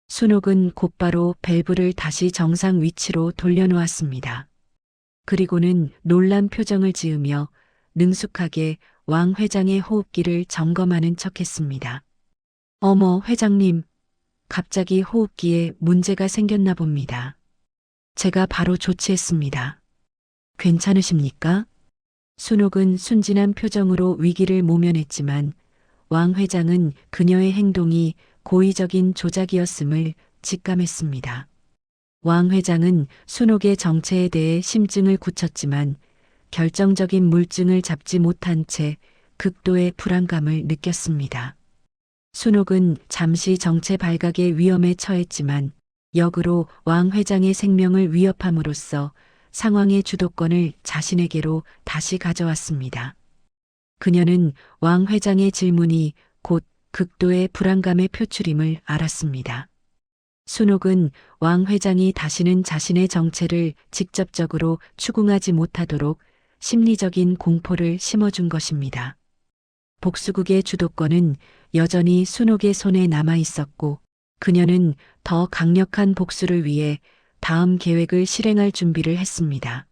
순옥은 곧바로 밸브를 다시 정상 위치로 돌려놓았습니다. 그리고는 놀란 표정을 지으며 능숙하게 왕 회장의 호흡기를 점검하는 척했습니다. 어머, 회장님, 갑자기 호흡기에 문제가 생겼나 봅니다. 제가 바로 조치했습니다. 괜찮으십니까? 순옥은 순진한 표정으로 위기를 모면했지만 왕 회장은 그녀의 행동이 고의적인 조작이었음을 직감했습니다. 왕 회장은 순옥의 정체에 대해 심증을 굳혔지만 결정적인 물증을 잡지 못한 채 극도의 불안감을 느꼈습니다. 순옥은 잠시 정체 발각의 위험에 처했지만 역으로 왕 회장의 생명을 위협함으로써 상황의 주도권을 자신에게로 다시 가져왔습니다. 그녀는 왕 회장의 질문이 곧 극도의 불안감의 표출임을 알았습니다. 순옥은 왕 회장이 다시는 자신의 정체를 직접적으로 추궁하지 못하도록 심리적인 공포를 심어준 것입니다. 복수국의 주도권은 여전히 순옥의 손에 남아 있었고 그녀는 더 강력한 복수를 위해 다음 계획을 실행할 준비를 했습니다.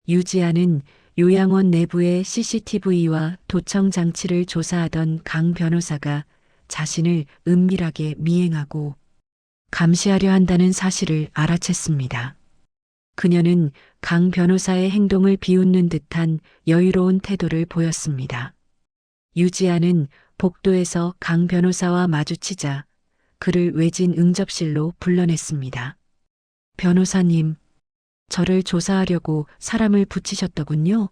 유지아는 요양원 내부의 CCTV와 도청 장치를 조사하던 강 변호사가 자신을 은밀하게 미행하고 감시하려 한다는 사실을 알아챘습니다. 그녀는 강 변호사의 행동을 비웃는 듯한 여유로운 태도를 보였습니다. 유지아는 복도에서 강 변호사와 마주치자 그를 외진 응접실로 불러냈습니다. 변호사님, 저를 조사하려고 사람을 붙이셨더군요.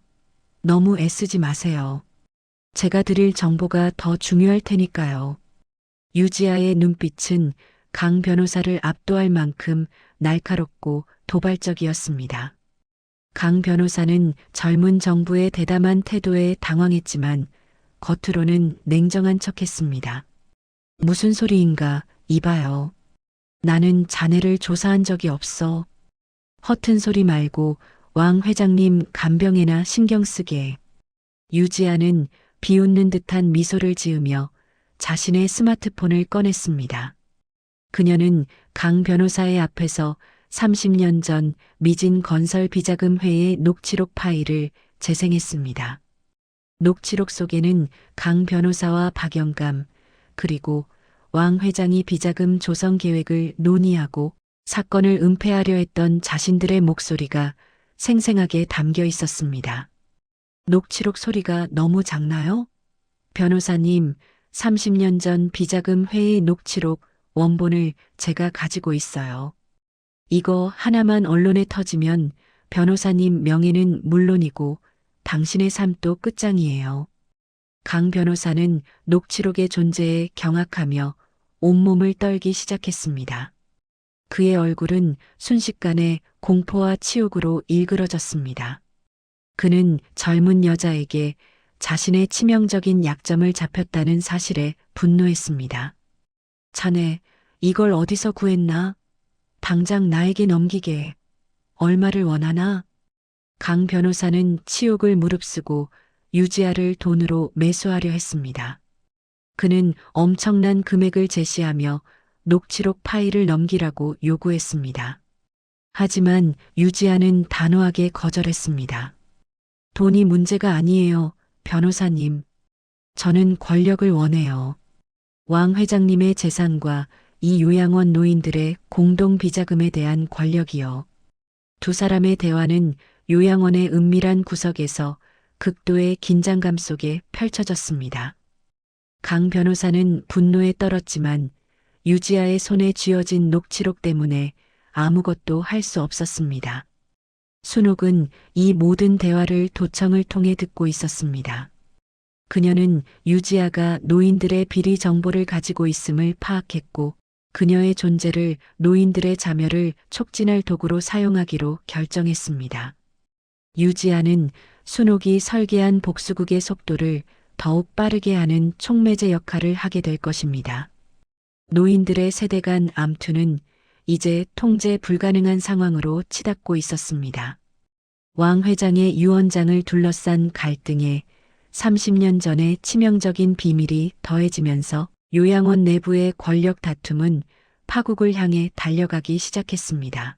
너무 애쓰지 마세요. 제가 드릴 정보가 더 중요할 테니까요. 유지아의 눈빛은 강 변호사를 압도할 만큼 날카롭고 도발적이었습니다. 강 변호사는 젊은 정부의 대담한 태도에 당황했지만 겉으로는 냉정한 척했습니다. 무슨 소리인가, 이봐요. 나는 자네를 조사한 적이 없어. 허튼 소리 말고 왕 회장님 간병에나 신경 쓰게. 유지아는 비웃는 듯한 미소를 지으며 자신의 스마트폰을 꺼냈습니다. 그녀는 강 변호사의 앞에서 30년 전 미진 건설 비자금 회의 녹취록 파일을 재생했습니다. 녹취록 속에는 강 변호사와 박영감, 그리고 왕 회장이 비자금 조성 계획을 논의하고 사건을 은폐하려 했던 자신들의 목소리가 생생하게 담겨 있었습니다. 녹취록 소리가 너무 작나요? 변호사님, 30년 전 비자금 회의 녹취록 원본을 제가 가지고 있어요. 이거 하나만 언론에 터지면 변호사님 명예는 물론이고 당신의 삶도 끝장이에요. 강 변호사는 녹취록의 존재에 경악하며 온몸을 떨기 시작했습니다. 그의 얼굴은 순식간에 공포와 치욕으로 일그러졌습니다. 그는 젊은 여자에게 자신의 치명적인 약점을 잡혔다는 사실에 분노했습니다. 자네, 이걸 어디서 구했나? 당장 나에게 넘기게. 얼마를 원하나? 강 변호사는 치욕을 무릅쓰고 유지아를 돈으로 매수하려 했습니다. 그는 엄청난 금액을 제시하며 녹취록 파일을 넘기라고 요구했습니다. 하지만 유지아는 단호하게 거절했습니다. 돈이 문제가 아니에요, 변호사님. 저는 권력을 원해요. 왕 회장님의 재산과 이 요양원 노인들의 공동 비자금에 대한 권력이요. 두 사람의 대화는 요양원의 은밀한 구석에서 극도의 긴장감 속에 펼쳐졌습니다. 강 변호사는 분노에 떨었지만 유지아의 손에 쥐어진 녹취록 때문에 아무것도 할 수 없었습니다. 순옥은 이 모든 대화를 도청을 통해 듣고 있었습니다. 그녀는 유지아가 노인들의 비리 정보를 가지고 있음을 파악했고 그녀의 존재를 노인들의 자멸을 촉진할 도구로 사용하기로 결정했습니다. 유지아는 순옥이 설계한 복수극의 속도를 더욱 빠르게 하는 촉매제 역할을 하게 될 것입니다. 노인들의 세대 간 암투는 이제 통제 불가능한 상황으로 치닫고 있었습니다. 왕 회장의 유언장을 둘러싼 갈등에 30년 전의 치명적인 비밀이 더해지면서 요양원 내부의 권력 다툼은 파국을 향해 달려가기 시작했습니다.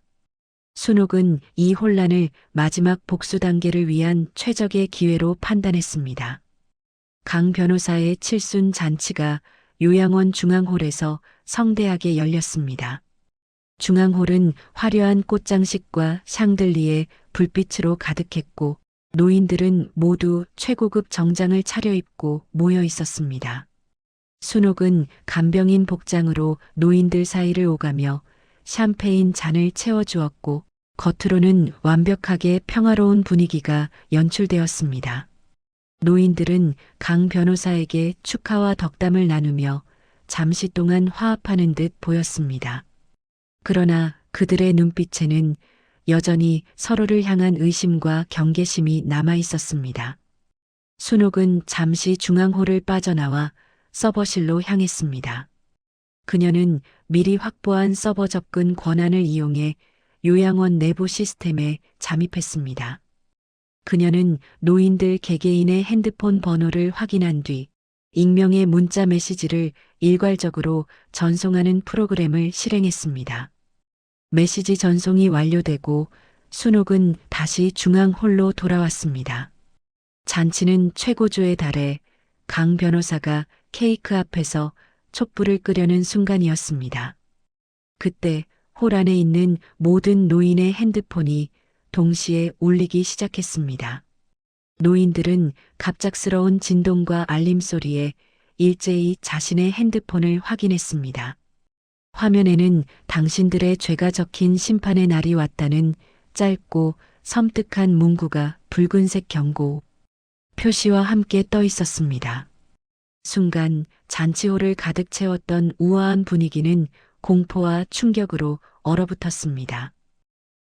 순옥은 이 혼란을 마지막 복수 단계를 위한 최적의 기회로 판단했습니다. 강 변호사의 칠순 잔치가 요양원 중앙홀에서 성대하게 열렸습니다. 중앙홀은 화려한 꽃장식과 샹들리에 불빛으로 가득했고 노인들은 모두 최고급 정장을 차려입고 모여 있었습니다. 순옥은 간병인 복장으로 노인들 사이를 오가며 샴페인 잔을 채워주었고 겉으로는 완벽하게 평화로운 분위기가 연출되었습니다. 노인들은 강 변호사에게 축하와 덕담을 나누며 잠시 동안 화합하는 듯 보였습니다. 그러나 그들의 눈빛에는 여전히 서로를 향한 의심과 경계심이 남아 있었습니다. 순옥은 잠시 중앙홀을 빠져나와 서버실로 향했습니다. 그녀는 미리 확보한 서버 접근 권한을 이용해 요양원 내부 시스템에 잠입했습니다. 그녀는 노인들 개개인의 핸드폰 번호를 확인한 뒤 익명의 문자 메시지를 일괄적으로 전송하는 프로그램을 실행했습니다. 메시지 전송이 완료되고 순옥은 다시 중앙홀로 돌아왔습니다. 잔치는 최고조에 달해 강 변호사가 케이크 앞에서 촛불을 끄려는 순간이었습니다. 그때 홀 안에 있는 모든 노인의 핸드폰이 동시에 울리기 시작했습니다. 노인들은 갑작스러운 진동과 알림 소리에 일제히 자신의 핸드폰을 확인했습니다. 화면에는 당신들의 죄가 적힌 심판의 날이 왔다는 짧고 섬뜩한 문구가 붉은색 경고 표시와 함께 떠 있었습니다. 순간 잔치홀을 가득 채웠던 우아한 분위기는 공포와 충격으로 얼어붙었습니다.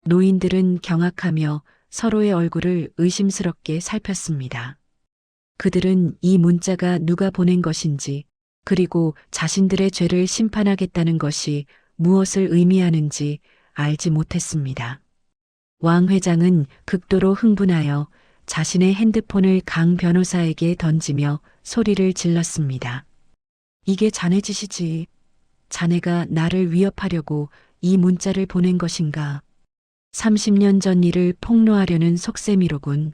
노인들은 경악하며 서로의 얼굴을 의심스럽게 살폈습니다. 그들은 이 문자가 누가 보낸 것인지, 그리고 자신들의 죄를 심판하겠다는 것이 무엇을 의미하는지 알지 못했습니다. 왕 회장은 극도로 흥분하여 자신의 핸드폰을 강 변호사에게 던지며 소리를 질렀습니다. 이게 자네 짓이지. 자네가 나를 위협하려고 이 문자를 보낸 것인가? 30년 전 일을 폭로하려는 속셈이로군.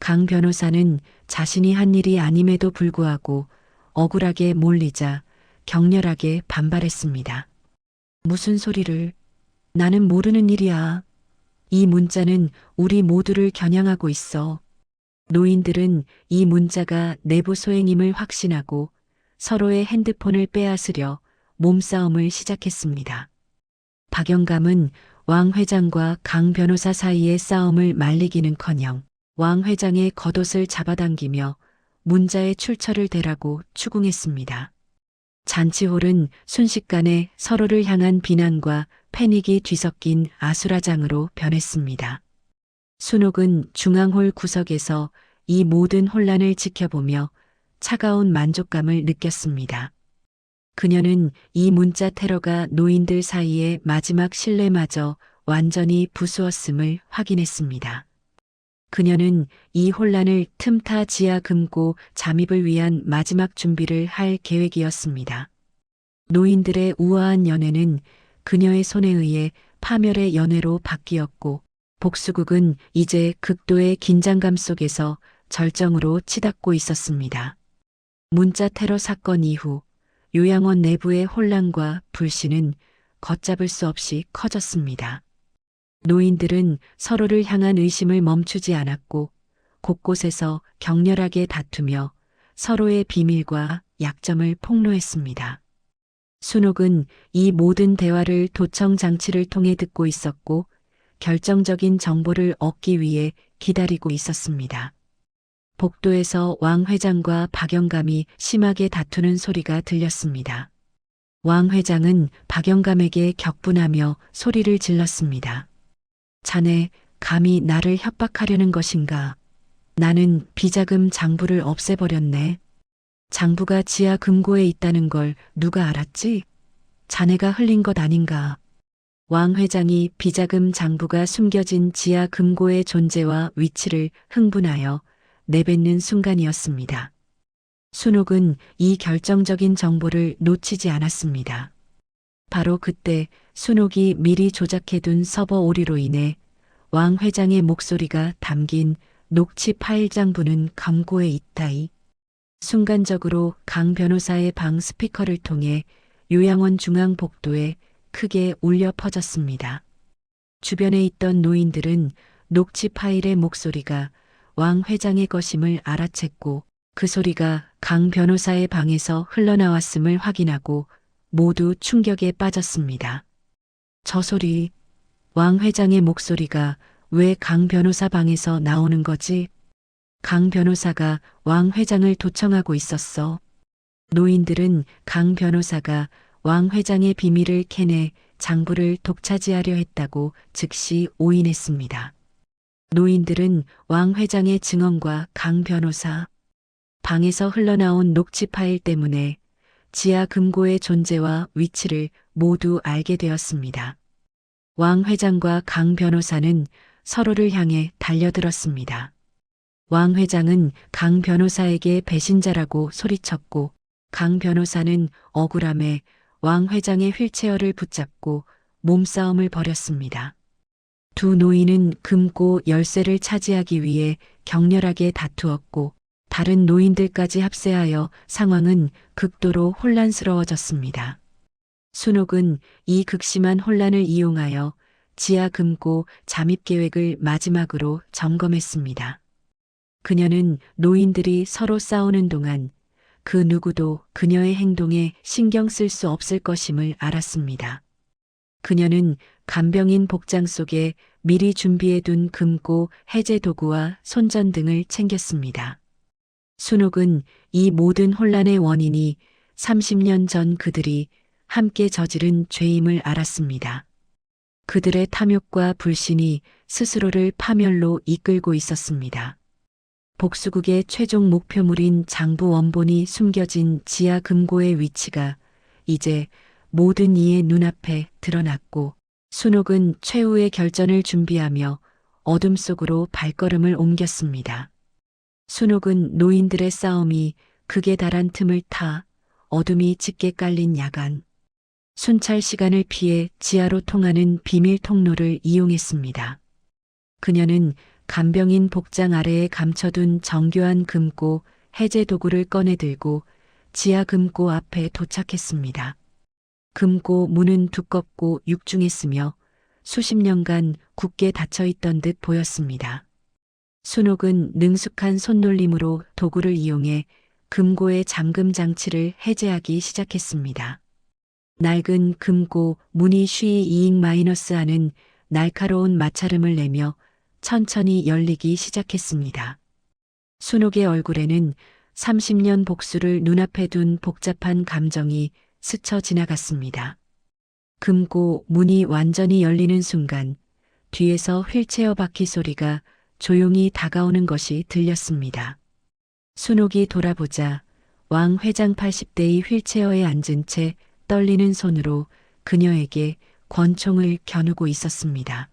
강 변호사는 자신이 한 일이 아님에도 불구하고 억울하게 몰리자 격렬하게 반발했습니다. 무슨 소리를? 나는 모르는 일이야. 이 문자는 우리 모두를 겨냥하고 있어. 노인들은 이 문자가 내부 소행임을 확신하고 서로의 핸드폰을 빼앗으려 몸싸움을 시작했습니다. 박영감은 왕 회장과 강 변호사 사이의 싸움을 말리기는커녕 왕 회장의 겉옷을 잡아당기며 문자의 출처를 대라고 추궁했습니다. 잔치홀은 순식간에 서로를 향한 비난과 패닉이 뒤섞인 아수라장으로 변했습니다. 순옥은 중앙홀 구석에서 이 모든 혼란을 지켜보며 차가운 만족감을 느꼈습니다. 그녀는 이 문자 테러가 노인들 사이의 마지막 신뢰마저 완전히 부수었음을 확인했습니다. 그녀는 이 혼란을 틈타 지하 금고 잠입을 위한 마지막 준비를 할 계획이었습니다. 노인들의 우아한 연회는 그녀의 손에 의해 파멸의 연회로 바뀌었고 복수국은 이제 극도의 긴장감 속에서 절정으로 치닫고 있었습니다. 문자 테러 사건 이후 요양원 내부의 혼란과 불신은 걷잡을 수 없이 커졌습니다. 노인들은 서로를 향한 의심을 멈추지 않았고 곳곳에서 격렬하게 다투며 서로의 비밀과 약점을 폭로했습니다. 순옥은 이 모든 대화를 도청 장치를 통해 듣고 있었고 결정적인 정보를 얻기 위해 기다리고 있었습니다. 복도에서 왕 회장과 박영감이 심하게 다투는 소리가 들렸습니다. 왕 회장은 박영감에게 격분하며 소리를 질렀습니다. 자네, 감히 나를 협박하려는 것인가? 나는 비자금 장부를 없애버렸네. 장부가 지하 금고에 있다는 걸 누가 알았지? 자네가 흘린 것 아닌가? 왕 회장이 비자금 장부가 숨겨진 지하 금고의 존재와 위치를 흥분하여 내뱉는 순간이었습니다. 순옥은 이 결정적인 정보를 놓치지 않았습니다. 바로 그때 순옥이 미리 조작해둔 서버 오류로 인해 왕 회장의 목소리가 담긴 녹취 파일 장부는 금고에 있다이. 순간적으로 강 변호사의 방 스피커를 통해 요양원 중앙 복도에 크게 울려 퍼졌습니다. 주변에 있던 노인들은 녹취 파일의 목소리가 왕 회장의 것임을 알아챘고 그 소리가 강 변호사의 방에서 흘러나왔음을 확인하고 모두 충격에 빠졌습니다. 저 소리, 왕 회장의 목소리가 왜 강 변호사 방에서 나오는 거지? 강 변호사가 왕 회장을 도청하고 있었어. 노인들은 강 변호사가 왕 회장의 비밀을 캐내 장부를 독차지하려 했다고 즉시 오인했습니다. 노인들은 왕 회장의 증언과 강 변호사, 방에서 흘러나온 녹취 파일 때문에 지하 금고의 존재와 위치를 모두 알게 되었습니다. 왕 회장과 강 변호사는 서로를 향해 달려들었습니다. 왕 회장은 강 변호사에게 배신자라고 소리쳤고 강 변호사는 억울함에 왕 회장의 휠체어를 붙잡고 몸싸움을 벌였습니다. 두 노인은 금고 열쇠를 차지하기 위해 격렬하게 다투었고 다른 노인들까지 합세하여 상황은 극도로 혼란스러워졌습니다. 순옥은 이 극심한 혼란을 이용하여 지하 금고 잠입 계획을 마지막으로 점검했습니다. 그녀는 노인들이 서로 싸우는 동안 그 누구도 그녀의 행동에 신경 쓸 수 없을 것임을 알았습니다. 그녀는 간병인 복장 속에 미리 준비해둔 금고 해제 도구와 손전 등을 챙겼습니다. 순옥은 이 모든 혼란의 원인이 30년 전 그들이 함께 저지른 죄임을 알았습니다. 그들의 탐욕과 불신이 스스로를 파멸로 이끌고 있었습니다. 복수국의 최종 목표물인 장부 원본이 숨겨진 지하 금고의 위치가 이제 모든 이의 눈앞에 드러났고, 순옥은 최후의 결전을 준비하며 어둠 속으로 발걸음을 옮겼습니다. 순옥은 노인들의 싸움이 극에 달한 틈을 타 어둠이 짙게 깔린 야간, 순찰 시간을 피해 지하로 통하는 비밀 통로를 이용했습니다. 그녀는 간병인 복장 아래에 감춰둔 정교한 금고 해제 도구를 꺼내 들고 지하 금고 앞에 도착했습니다. 금고 문은 두껍고 육중했으며 수십 년간 굳게 닫혀 있던 듯 보였습니다. 순옥은 능숙한 손놀림으로 도구를 이용해 금고의 잠금 장치를 해제하기 시작했습니다. 낡은 금고 문이 -2잉 하는 날카로운 마찰음을 내며 천천히 열리기 시작했습니다. 순옥의 얼굴에는 30년 복수를 눈앞에 둔 복잡한 감정이 스쳐 지나갔습니다. 금고 문이 완전히 열리는 순간 뒤에서 휠체어 바퀴 소리가 조용히 다가오는 것이 들렸습니다. 순옥이 돌아보자 왕 회장 80대의 휠체어에 앉은 채 떨리는 손으로 그녀에게 권총을 겨누고 있었습니다.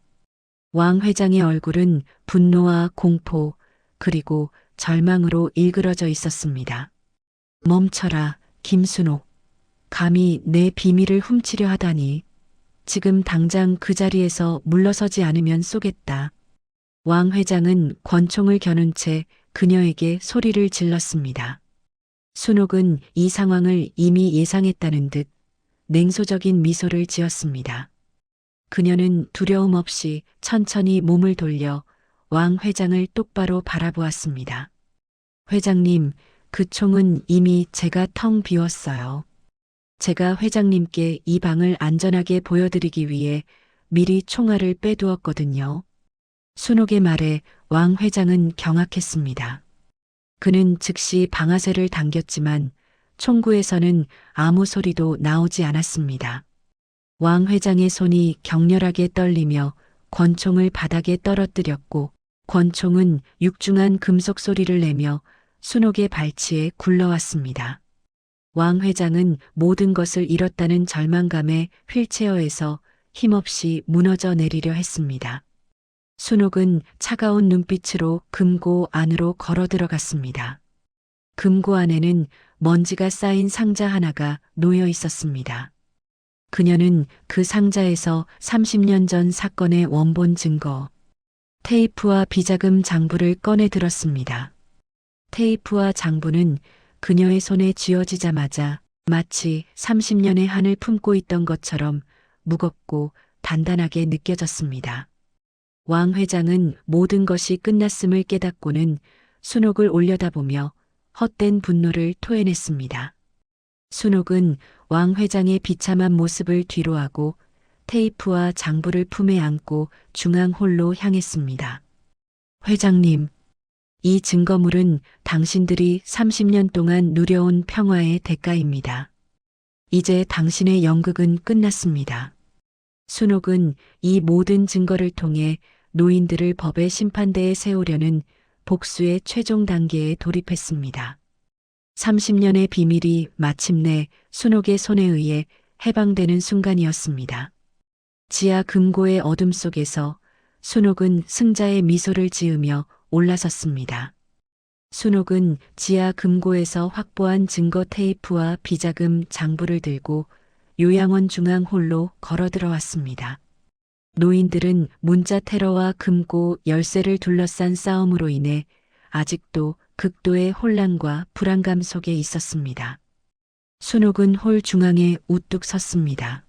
왕 회장의 얼굴은 분노와 공포 그리고 절망으로 일그러져 있었습니다. 멈춰라, 김순옥. 감히 내 비밀을 훔치려 하다니. 지금 당장 그 자리에서 물러서지 않으면 쏘겠다. 왕 회장은 권총을 겨눈 채 그녀에게 소리를 질렀습니다. 순옥은 이 상황을 이미 예상했다는 듯 냉소적인 미소를 지었습니다. 그녀는 두려움 없이 천천히 몸을 돌려 왕 회장을 똑바로 바라보았습니다. 회장님, 그 총은 이미 제가 텅 비웠어요. 제가 회장님께 이 방을 안전하게 보여드리기 위해 미리 총알을 빼두었거든요. 순옥의 말에 왕 회장은 경악했습니다. 그는 즉시 방아쇠를 당겼지만 총구에서는 아무 소리도 나오지 않았습니다. 왕 회장의 손이 격렬하게 떨리며 권총을 바닥에 떨어뜨렸고, 권총은 육중한 금속 소리를 내며 순옥의 발치에 굴러왔습니다. 왕 회장은 모든 것을 잃었다는 절망감에 휠체어에서 힘없이 무너져 내리려 했습니다. 순옥은 차가운 눈빛으로 금고 안으로 걸어 들어갔습니다. 금고 안에는 먼지가 쌓인 상자 하나가 놓여 있었습니다. 그녀는 그 상자에서 30년 전 사건의 원본 증거, 테이프와 비자금 장부를 꺼내 들었습니다. 테이프와 장부는 그녀의 손에 쥐어지자마자 마치 30년의 한을 품고 있던 것처럼 무겁고 단단하게 느껴졌습니다. 왕 회장은 모든 것이 끝났음을 깨닫고는 순옥을 올려다보며 헛된 분노를 토해냈습니다. 순옥은 왕 회장의 비참한 모습을 뒤로하고 테이프와 장부를 품에 안고 중앙홀로 향했습니다. 회장님, 이 증거물은 당신들이 30년 동안 누려온 평화의 대가입니다. 이제 당신의 연극은 끝났습니다. 순옥은 이 모든 증거를 통해 노인들을 법의 심판대에 세우려는 복수의 최종 단계에 돌입했습니다. 30년의 비밀이 마침내 순옥의 손에 의해 해방되는 순간이었습니다. 지하 금고의 어둠 속에서 순옥은 승자의 미소를 지으며 올라섰습니다. 순옥은 지하 금고에서 확보한 증거 테이프와 비자금 장부를 들고 요양원 중앙홀로 걸어 들어왔습니다. 노인들은 문자 테러와 금고 열쇠를 둘러싼 싸움으로 인해 아직도 극도의 혼란과 불안감 속에 있었습니다. 순옥은 홀 중앙에 우뚝 섰습니다.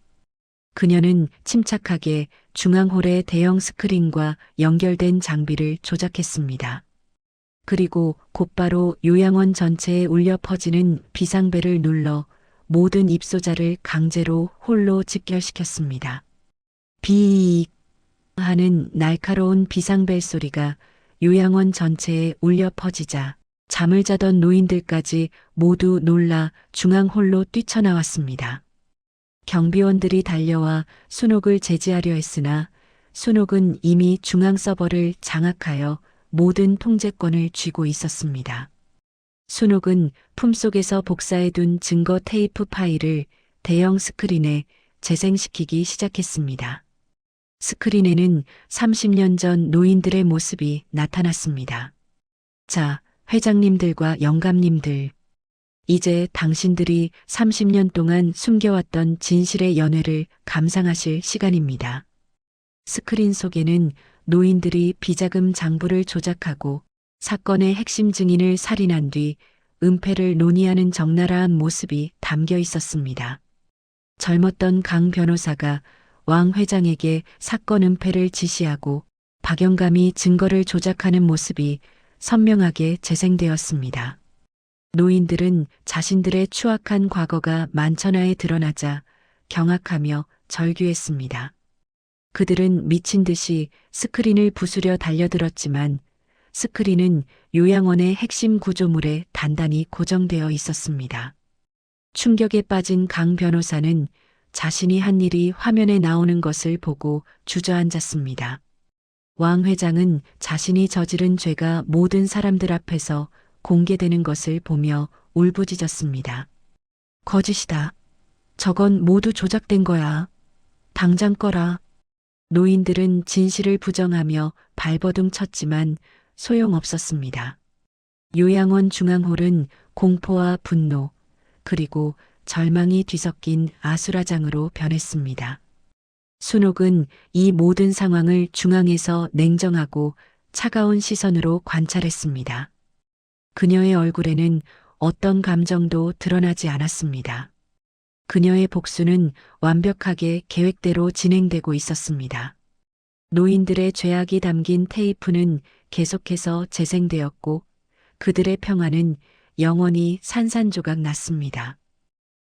그녀는 침착하게 중앙홀의 대형 스크린과 연결된 장비를 조작했습니다. 그리고 곧바로 요양원 전체에 울려 퍼지는 비상벨을 눌러 모든 입소자를 강제로 홀로 집결시켰습니다. 비익 하는 날카로운 비상벨 소리가 요양원 전체에 울려 퍼지자 잠을 자던 노인들까지 모두 놀라 중앙홀로 뛰쳐나왔습니다. 경비원들이 달려와 순옥을 제지하려 했으나 순옥은 이미 중앙 서버를 장악하여 모든 통제권을 쥐고 있었습니다. 순옥은 품속에서 복사해둔 증거 테이프 파일을 대형 스크린에 재생시키기 시작했습니다. 스크린에는 30년 전 노인들의 모습이 나타났습니다. 자, 회장님들과 영감님들. 이제 당신들이 30년 동안 숨겨왔던 진실의 연회를 감상하실 시간입니다. 스크린 속에는 노인들이 비자금 장부를 조작하고 사건의 핵심 증인을 살인한 뒤 은폐를 논의하는 적나라한 모습이 담겨 있었습니다. 젊었던 강 변호사가 왕 회장에게 사건 은폐를 지시하고 박영감이 증거를 조작하는 모습이 선명하게 재생되었습니다. 노인들은 자신들의 추악한 과거가 만천하에 드러나자 경악하며 절규했습니다. 그들은 미친 듯이 스크린을 부수려 달려들었지만 스크린은 요양원의 핵심 구조물에 단단히 고정되어 있었습니다. 충격에 빠진 강 변호사는 자신이 한 일이 화면에 나오는 것을 보고 주저앉았습니다. 왕 회장은 자신이 저지른 죄가 모든 사람들 앞에서 공개되는 것을 보며 울부짖었습니다. 거짓이다. 저건 모두 조작된 거야. 당장 꺼라. 노인들은 진실을 부정하며 발버둥 쳤지만 소용없었습니다. 요양원 중앙홀은 공포와 분노, 그리고 절망이 뒤섞인 아수라장으로 변했습니다. 순옥은 이 모든 상황을 중앙에서 냉정하고 차가운 시선으로 관찰했습니다. 그녀의 얼굴에는 어떤 감정도 드러나지 않았습니다. 그녀의 복수는 완벽하게 계획대로 진행되고 있었습니다. 노인들의 죄악이 담긴 테이프는 계속해서 재생되었고 그들의 평화는 영원히 산산조각 났습니다.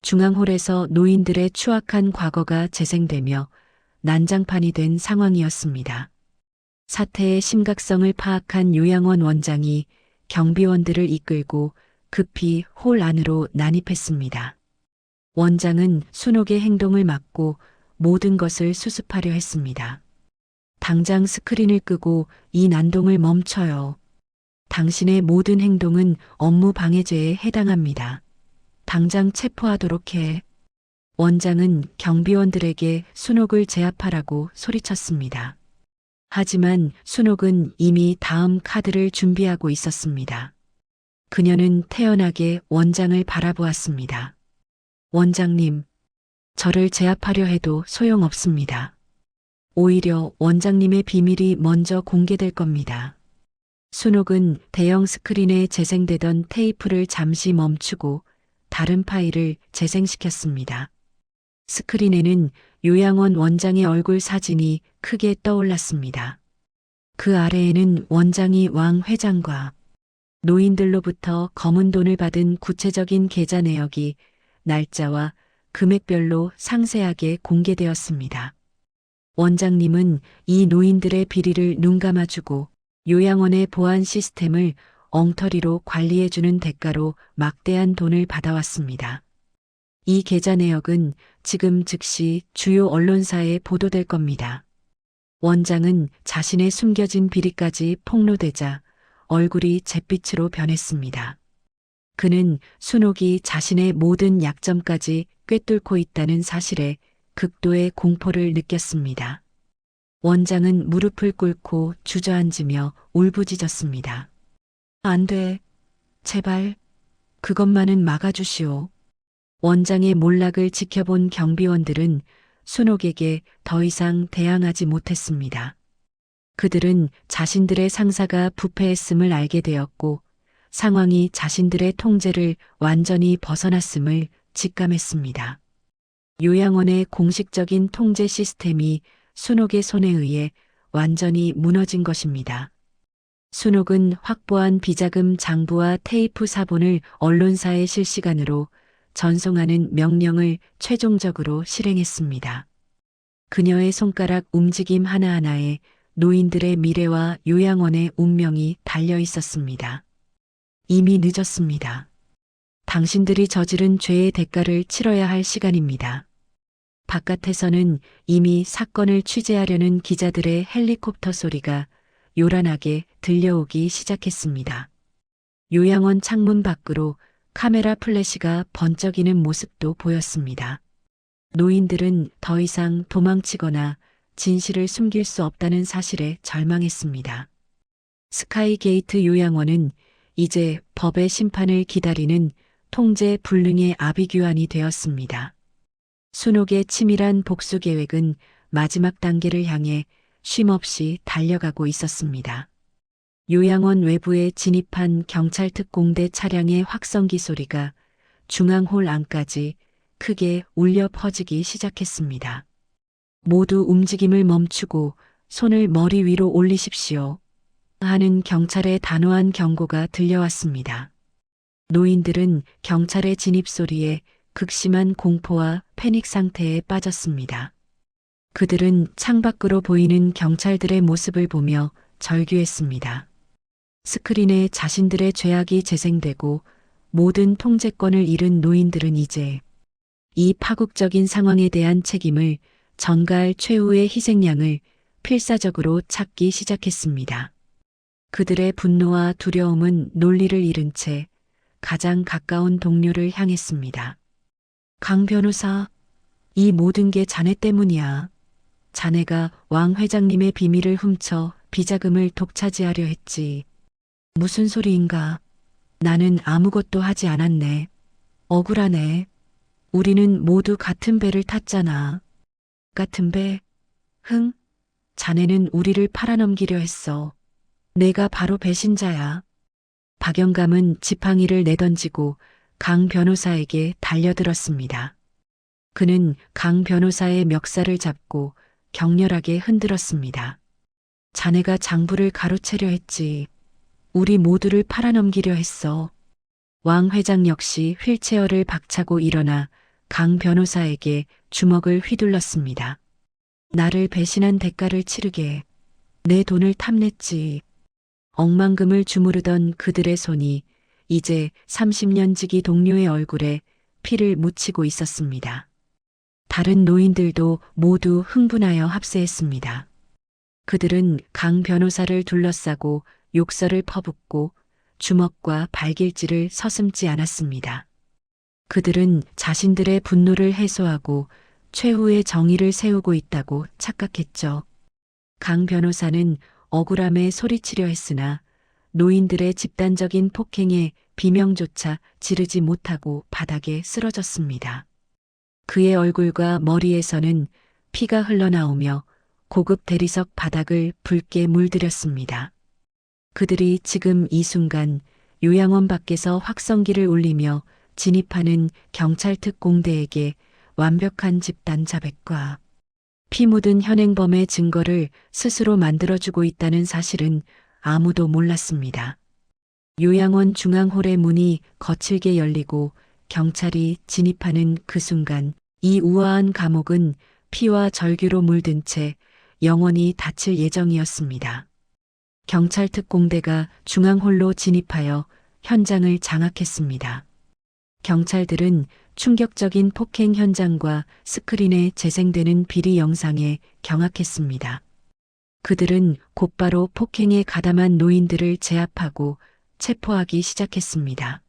중앙홀에서 노인들의 추악한 과거가 재생되며 난장판이 된 상황이었습니다. 사태의 심각성을 파악한 요양원 원장이 경비원들을 이끌고 급히 홀 안으로 난입했습니다. 원장은 순옥의 행동을 막고 모든 것을 수습하려 했습니다. 당장 스크린을 끄고 이 난동을 멈춰요. 당신의 모든 행동은 업무 방해죄에 해당합니다. 당장 체포하도록 해. 원장은 경비원들에게 순옥을 제압하라고 소리쳤습니다. 하지만 순옥은 이미 다음 카드를 준비하고 있었습니다. 그녀는 태연하게 원장을 바라보았습니다. 원장님, 저를 제압하려 해도 소용없습니다. 오히려 원장님의 비밀이 먼저 공개될 겁니다. 순옥은 대형 스크린에 재생되던 테이프를 잠시 멈추고 다른 파일을 재생시켰습니다. 스크린에는 요양원 원장의 얼굴 사진이 크게 떠올랐습니다. 그 아래에는 원장이 왕 회장과 노인들로부터 검은 돈을 받은 구체적인 계좌 내역이 날짜와 금액별로 상세하게 공개되었습니다. 원장님은 이 노인들의 비리를 눈감아주고 요양원의 보안 시스템을 엉터리로 관리해주는 대가로 막대한 돈을 받아왔습니다. 이 계좌 내역은 지금 즉시 주요 언론사에 보도될 겁니다. 원장은 자신의 숨겨진 비리까지 폭로되자 얼굴이 잿빛으로 변했습니다. 그는 순옥이 자신의 모든 약점까지 꿰뚫고 있다는 사실에 극도의 공포를 느꼈습니다. 원장은 무릎을 꿇고 주저앉으며 울부짖었습니다. 안 돼. 제발. 그것만은 막아주시오. 원장의 몰락을 지켜본 경비원들은 순옥에게 더 이상 대항하지 못했습니다. 그들은 자신들의 상사가 부패했음을 알게 되었고 상황이 자신들의 통제를 완전히 벗어났음을 직감했습니다. 요양원의 공식적인 통제 시스템이 순옥의 손에 의해 완전히 무너진 것입니다. 순옥은 확보한 비자금 장부와 테이프 사본을 언론사에 실시간으로 전송하는 명령을 최종적으로 실행했습니다. 그녀의 손가락 움직임 하나하나에 노인들의 미래와 요양원의 운명이 달려 있었습니다. 이미 늦었습니다. 당신들이 저지른 죄의 대가를 치러야 할 시간입니다. 바깥에서는 이미 사건을 취재하려는 기자들의 헬리콥터 소리가 요란하게 들려오기 시작했습니다. 요양원 창문 밖으로 카메라 플래시가 번쩍이는 모습도 보였습니다. 노인들은 더 이상 도망치거나 진실을 숨길 수 없다는 사실에 절망했습니다. 스카이게이트 요양원은 이제 법의 심판을 기다리는 통제 불능의 아비규환이 되었습니다. 순옥의 치밀한 복수 계획은 마지막 단계를 향해 쉼없이 달려가고 있었습니다. 요양원 외부에 진입한 경찰 특공대 차량의 확성기 소리가 중앙홀 안까지 크게 울려 퍼지기 시작했습니다. 모두 움직임을 멈추고 손을 머리 위로 올리십시오. 하는 경찰의 단호한 경고가 들려왔습니다. 노인들은 경찰의 진입 소리에 극심한 공포와 패닉 상태에 빠졌습니다. 그들은 창밖으로 보이는 경찰들의 모습을 보며 절규했습니다. 스크린에 자신들의 죄악이 재생되고 모든 통제권을 잃은 노인들은 이제 이 파국적인 상황에 대한 책임을 전가할 최후의 희생양을 필사적으로 찾기 시작했습니다. 그들의 분노와 두려움은 논리를 잃은 채 가장 가까운 동료를 향했습니다. 강 변호사, 이 모든 게 자네 때문이야. 자네가 왕 회장님의 비밀을 훔쳐 비자금을 독차지하려 했지. 무슨 소리인가? 나는 아무것도 하지 않았네. 억울하네. 우리는 모두 같은 배를 탔잖아. 같은 배? 흥? 자네는 우리를 팔아넘기려 했어. 내가 바로 배신자야. 박영감은 지팡이를 내던지고 강 변호사에게 달려들었습니다. 그는 강 변호사의 멱살을 잡고 격렬하게 흔들었습니다. 자네가 장부를 가로채려 했지. 우리 모두를 팔아넘기려 했어. 왕 회장 역시 휠체어를 박차고 일어나 강 변호사에게 주먹을 휘둘렀습니다. 나를 배신한 대가를 치르게. 내 돈을 탐냈지. 억만금을 주무르던 그들의 손이 이제 30년 지기 동료의 얼굴에 피를 묻히고 있었습니다. 다른 노인들도 모두 흥분하여 합세했습니다. 그들은 강 변호사를 둘러싸고 욕설을 퍼붓고 주먹과 발길질을 서슴지 않았습니다. 그들은 자신들의 분노를 해소하고 최후의 정의를 세우고 있다고 착각했죠. 강 변호사는 억울함에 소리치려 했으나 노인들의 집단적인 폭행에 비명조차 지르지 못하고 바닥에 쓰러졌습니다. 그의 얼굴과 머리에서는 피가 흘러나오며 고급 대리석 바닥을 붉게 물들였습니다. 그들이 지금 이 순간 요양원 밖에서 확성기를 울리며 진입하는 경찰 특공대에게 완벽한 집단 자백과 피 묻은 현행범의 증거를 스스로 만들어주고 있다는 사실은 아무도 몰랐습니다. 요양원 중앙홀의 문이 거칠게 열리고 경찰이 진입하는 그 순간 이 우아한 감옥은 피와 절규로 물든 채 영원히 닫힐 예정이었습니다. 경찰 특공대가 중앙홀로 진입하여 현장을 장악했습니다. 경찰들은 충격적인 폭행 현장과 스크린에 재생되는 비리 영상에 경악했습니다. 그들은 곧바로 폭행에 가담한 노인들을 제압하고 체포하기 시작했습니다.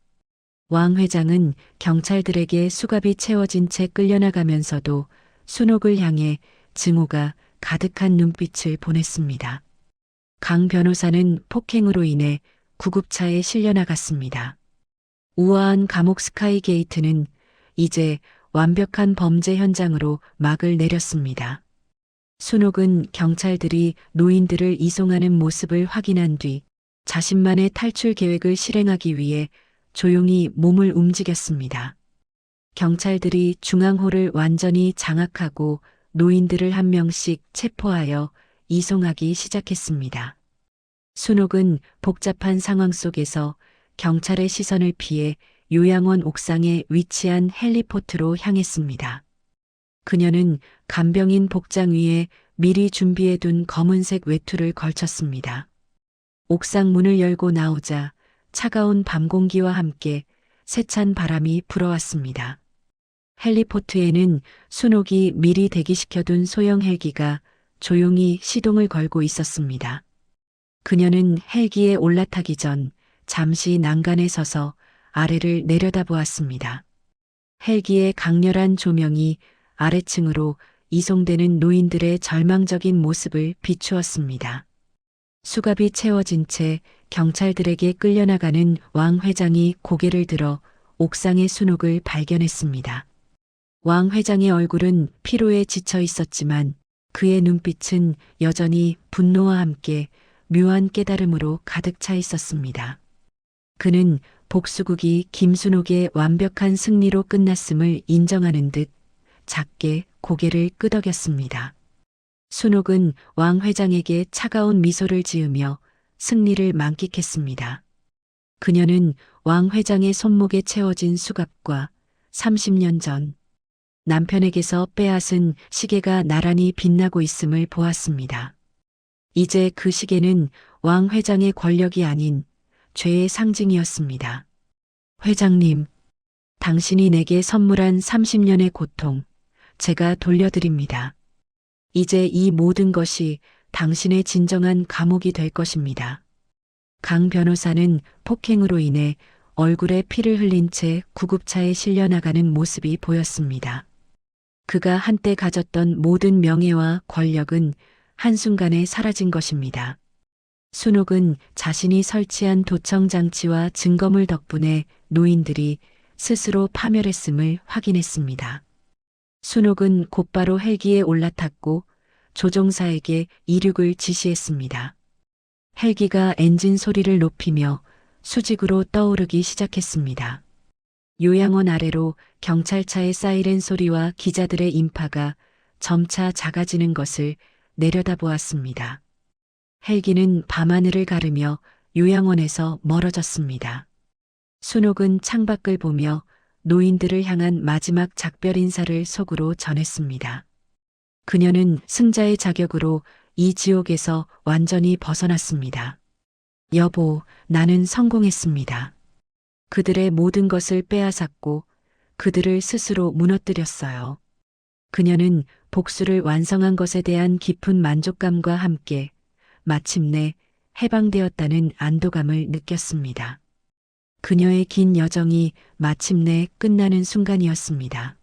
왕 회장은 경찰들에게 수갑이 채워진 채 끌려나가면서도 순옥을 향해 증오가 가득한 눈빛을 보냈습니다. 강 변호사는 폭행으로 인해 구급차에 실려나갔습니다. 우아한 감옥 스카이게이트는 이제 완벽한 범죄 현장으로 막을 내렸습니다. 순옥은 경찰들이 노인들을 이송하는 모습을 확인한 뒤 자신만의 탈출 계획을 실행하기 위해 조용히 몸을 움직였습니다. 경찰들이 중앙홀을 완전히 장악하고 노인들을 한 명씩 체포하여 이송하기 시작했습니다. 순옥은 복잡한 상황 속에서 경찰의 시선을 피해 요양원 옥상에 위치한 헬리포트로 향했습니다. 그녀는 간병인 복장 위에 미리 준비해둔 검은색 외투를 걸쳤습니다. 옥상 문을 열고 나오자 차가운 밤 공기와 함께 세찬 바람이 불어왔습니다. 헬리포트에는 순옥이 미리 대기시켜둔 소형 헬기가 조용히 시동을 걸고 있었습니다. 그녀는 헬기에 올라타기 전 잠시 난간에 서서 아래를 내려다보았습니다. 헬기의 강렬한 조명이 아래층으로 이송되는 노인들의 절망적인 모습을 비추었습니다. 수갑이 채워진 채 경찰들에게 끌려나가는 왕 회장이 고개를 들어 옥상의 순옥을 발견했습니다. 왕 회장의 얼굴은 피로에 지쳐 있었지만 그의 눈빛은 여전히 분노와 함께 묘한 깨달음으로 가득 차 있었습니다. 그는 복수국이 김순옥의 완벽한 승리로 끝났음을 인정하는 듯 작게 고개를 끄덕였습니다. 순옥은 왕 회장에게 차가운 미소를 지으며 승리를 만끽했습니다. 그녀는 왕 회장의 손목에 채워진 수갑과 30년 전 남편에게서 빼앗은 시계가 나란히 빛나고 있음을 보았습니다. 이제 그 시계는 왕 회장의 권력이 아닌 죄의 상징이었습니다. 회장님, 당신이 내게 선물한 30년의 고통, 제가 돌려드립니다. 이제 이 모든 것이 당신의 진정한 감옥이 될 것입니다. 강 변호사는 폭행으로 인해 얼굴에 피를 흘린 채 구급차에 실려 나가는 모습이 보였습니다. 그가 한때 가졌던 모든 명예와 권력은 한순간에 사라진 것입니다. 순옥은 자신이 설치한 도청 장치와 증거물 덕분에 노인들이 스스로 파멸했음을 확인했습니다. 순옥은 곧바로 헬기에 올라탔고 조종사에게 이륙을 지시했습니다. 헬기가 엔진 소리를 높이며 수직으로 떠오르기 시작했습니다. 요양원 아래로 경찰차의 사이렌 소리와 기자들의 인파가 점차 작아지는 것을 내려다보았습니다. 헬기는 밤하늘을 가르며 요양원에서 멀어졌습니다. 순옥은 창밖을 보며 노인들을 향한 마지막 작별 인사를 속으로 전했습니다. 그녀는 승자의 자격으로 이 지옥에서 완전히 벗어났습니다. 여보, 나는 성공했습니다. 그들의 모든 것을 빼앗았고 그들을 스스로 무너뜨렸어요. 그녀는 복수를 완성한 것에 대한 깊은 만족감과 함께 마침내 해방되었다는 안도감을 느꼈습니다. 그녀의 긴 여정이 마침내 끝나는 순간이었습니다.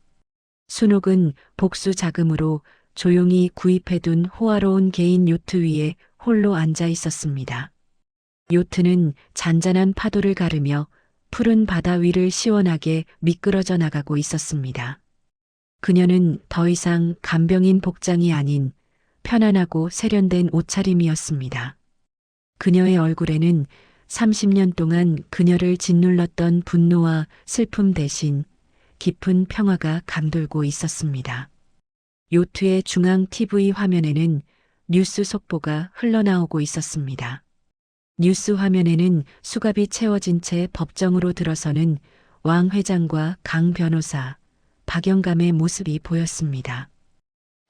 순옥은 복수 자금으로 조용히 구입해둔 호화로운 개인 요트 위에 홀로 앉아 있었습니다. 요트는 잔잔한 파도를 가르며 푸른 바다 위를 시원하게 미끄러져 나가고 있었습니다. 그녀는 더 이상 간병인 복장이 아닌 편안하고 세련된 옷차림이었습니다. 그녀의 얼굴에는 30년 동안 그녀를 짓눌렀던 분노와 슬픔 대신 깊은 평화가 감돌고 있었습니다. 요트의 중앙 TV 화면에는 뉴스 속보가 흘러나오고 있었습니다. 뉴스 화면에는 수갑이 채워진 채 법정으로 들어서는 왕 회장과 강 변호사, 박영감의 모습이 보였습니다.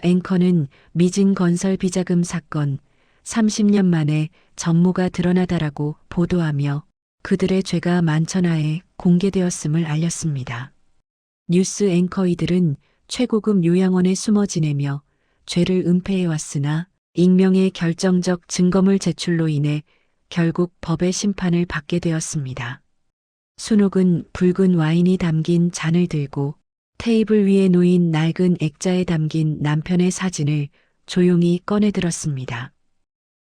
앵커는 미진건설 비자금 사건 30년 만에 전모가 드러나다라고 보도하며 그들의 죄가 만천하에 공개되었음을 알렸습니다. 뉴스 앵커이들은 최고급 요양원에 숨어 지내며 죄를 은폐해왔으나 익명의 결정적 증거물 제출로 인해 결국 법의 심판을 받게 되었습니다. 순옥은 붉은 와인이 담긴 잔을 들고 테이블 위에 놓인 낡은 액자에 담긴 남편의 사진을 조용히 꺼내들었습니다.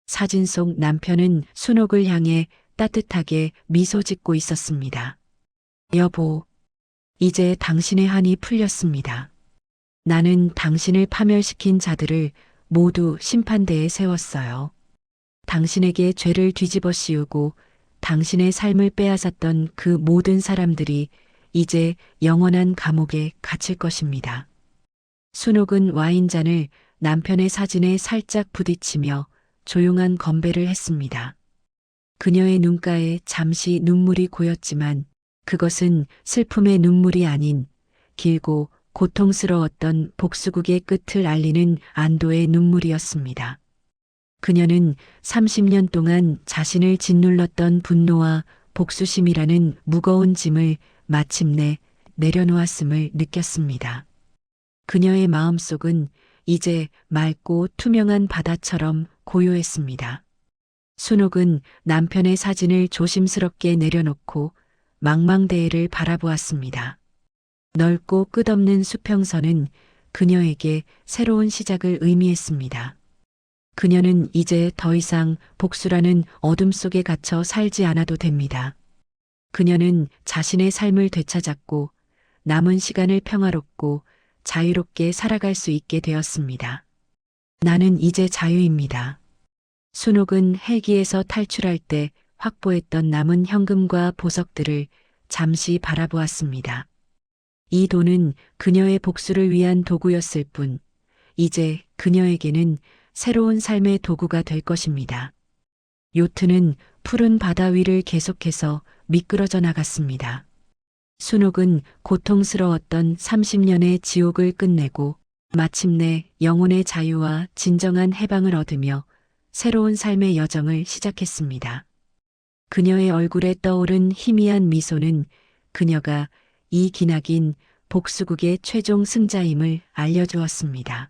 사진 속 남편은 순옥을 향해 따뜻하게 미소 짓고 있었습니다. 여보, 이제 당신의 한이 풀렸습니다. 나는 당신을 파멸시킨 자들을 모두 심판대에 세웠어요. 당신에게 죄를 뒤집어 씌우고 당신의 삶을 빼앗았던 그 모든 사람들이 이제 영원한 감옥에 갇힐 것입니다. 순옥은 와인잔을 남편의 사진에 살짝 부딪히며 조용한 건배를 했습니다. 그녀의 눈가에 잠시 눈물이 고였지만 그것은 슬픔의 눈물이 아닌 길고 고통스러웠던 복수국의 끝을 알리는 안도의 눈물이었습니다. 그녀는 30년 동안 자신을 짓눌렀던 분노와 복수심이라는 무거운 짐을 마침내 내려놓았음을 느꼈습니다. 그녀의 마음속은 이제 맑고 투명한 바다처럼 고요했습니다. 순옥은 남편의 사진을 조심스럽게 내려놓고 망망대해를 바라보았습니다. 넓고 끝없는 수평선은 그녀에게 새로운 시작을 의미했습니다. 그녀는 이제 더 이상 복수라는 어둠 속에 갇혀 살지 않아도 됩니다. 그녀는 자신의 삶을 되찾았고 남은 시간을 평화롭고 자유롭게 살아갈 수 있게 되었습니다. 나는 이제 자유입니다. 순옥은 헬기에서 탈출할 때 확보했던 남은 현금과 보석들을 잠시 바라보았습니다. 이 돈은 그녀의 복수를 위한 도구였을 뿐, 이제 그녀에게는 새로운 삶의 도구가 될 것입니다. 요트는 푸른 바다 위를 계속해서 미끄러져 나갔습니다. 순옥은 고통스러웠던 30년의 지옥을 끝내고 마침내 영혼의 자유와 진정한 해방을 얻으며 새로운 삶의 여정을 시작했습니다. 그녀의 얼굴에 떠오른 희미한 미소는 그녀가 이 기나긴 복수국의 최종 승자임을 알려주었습니다.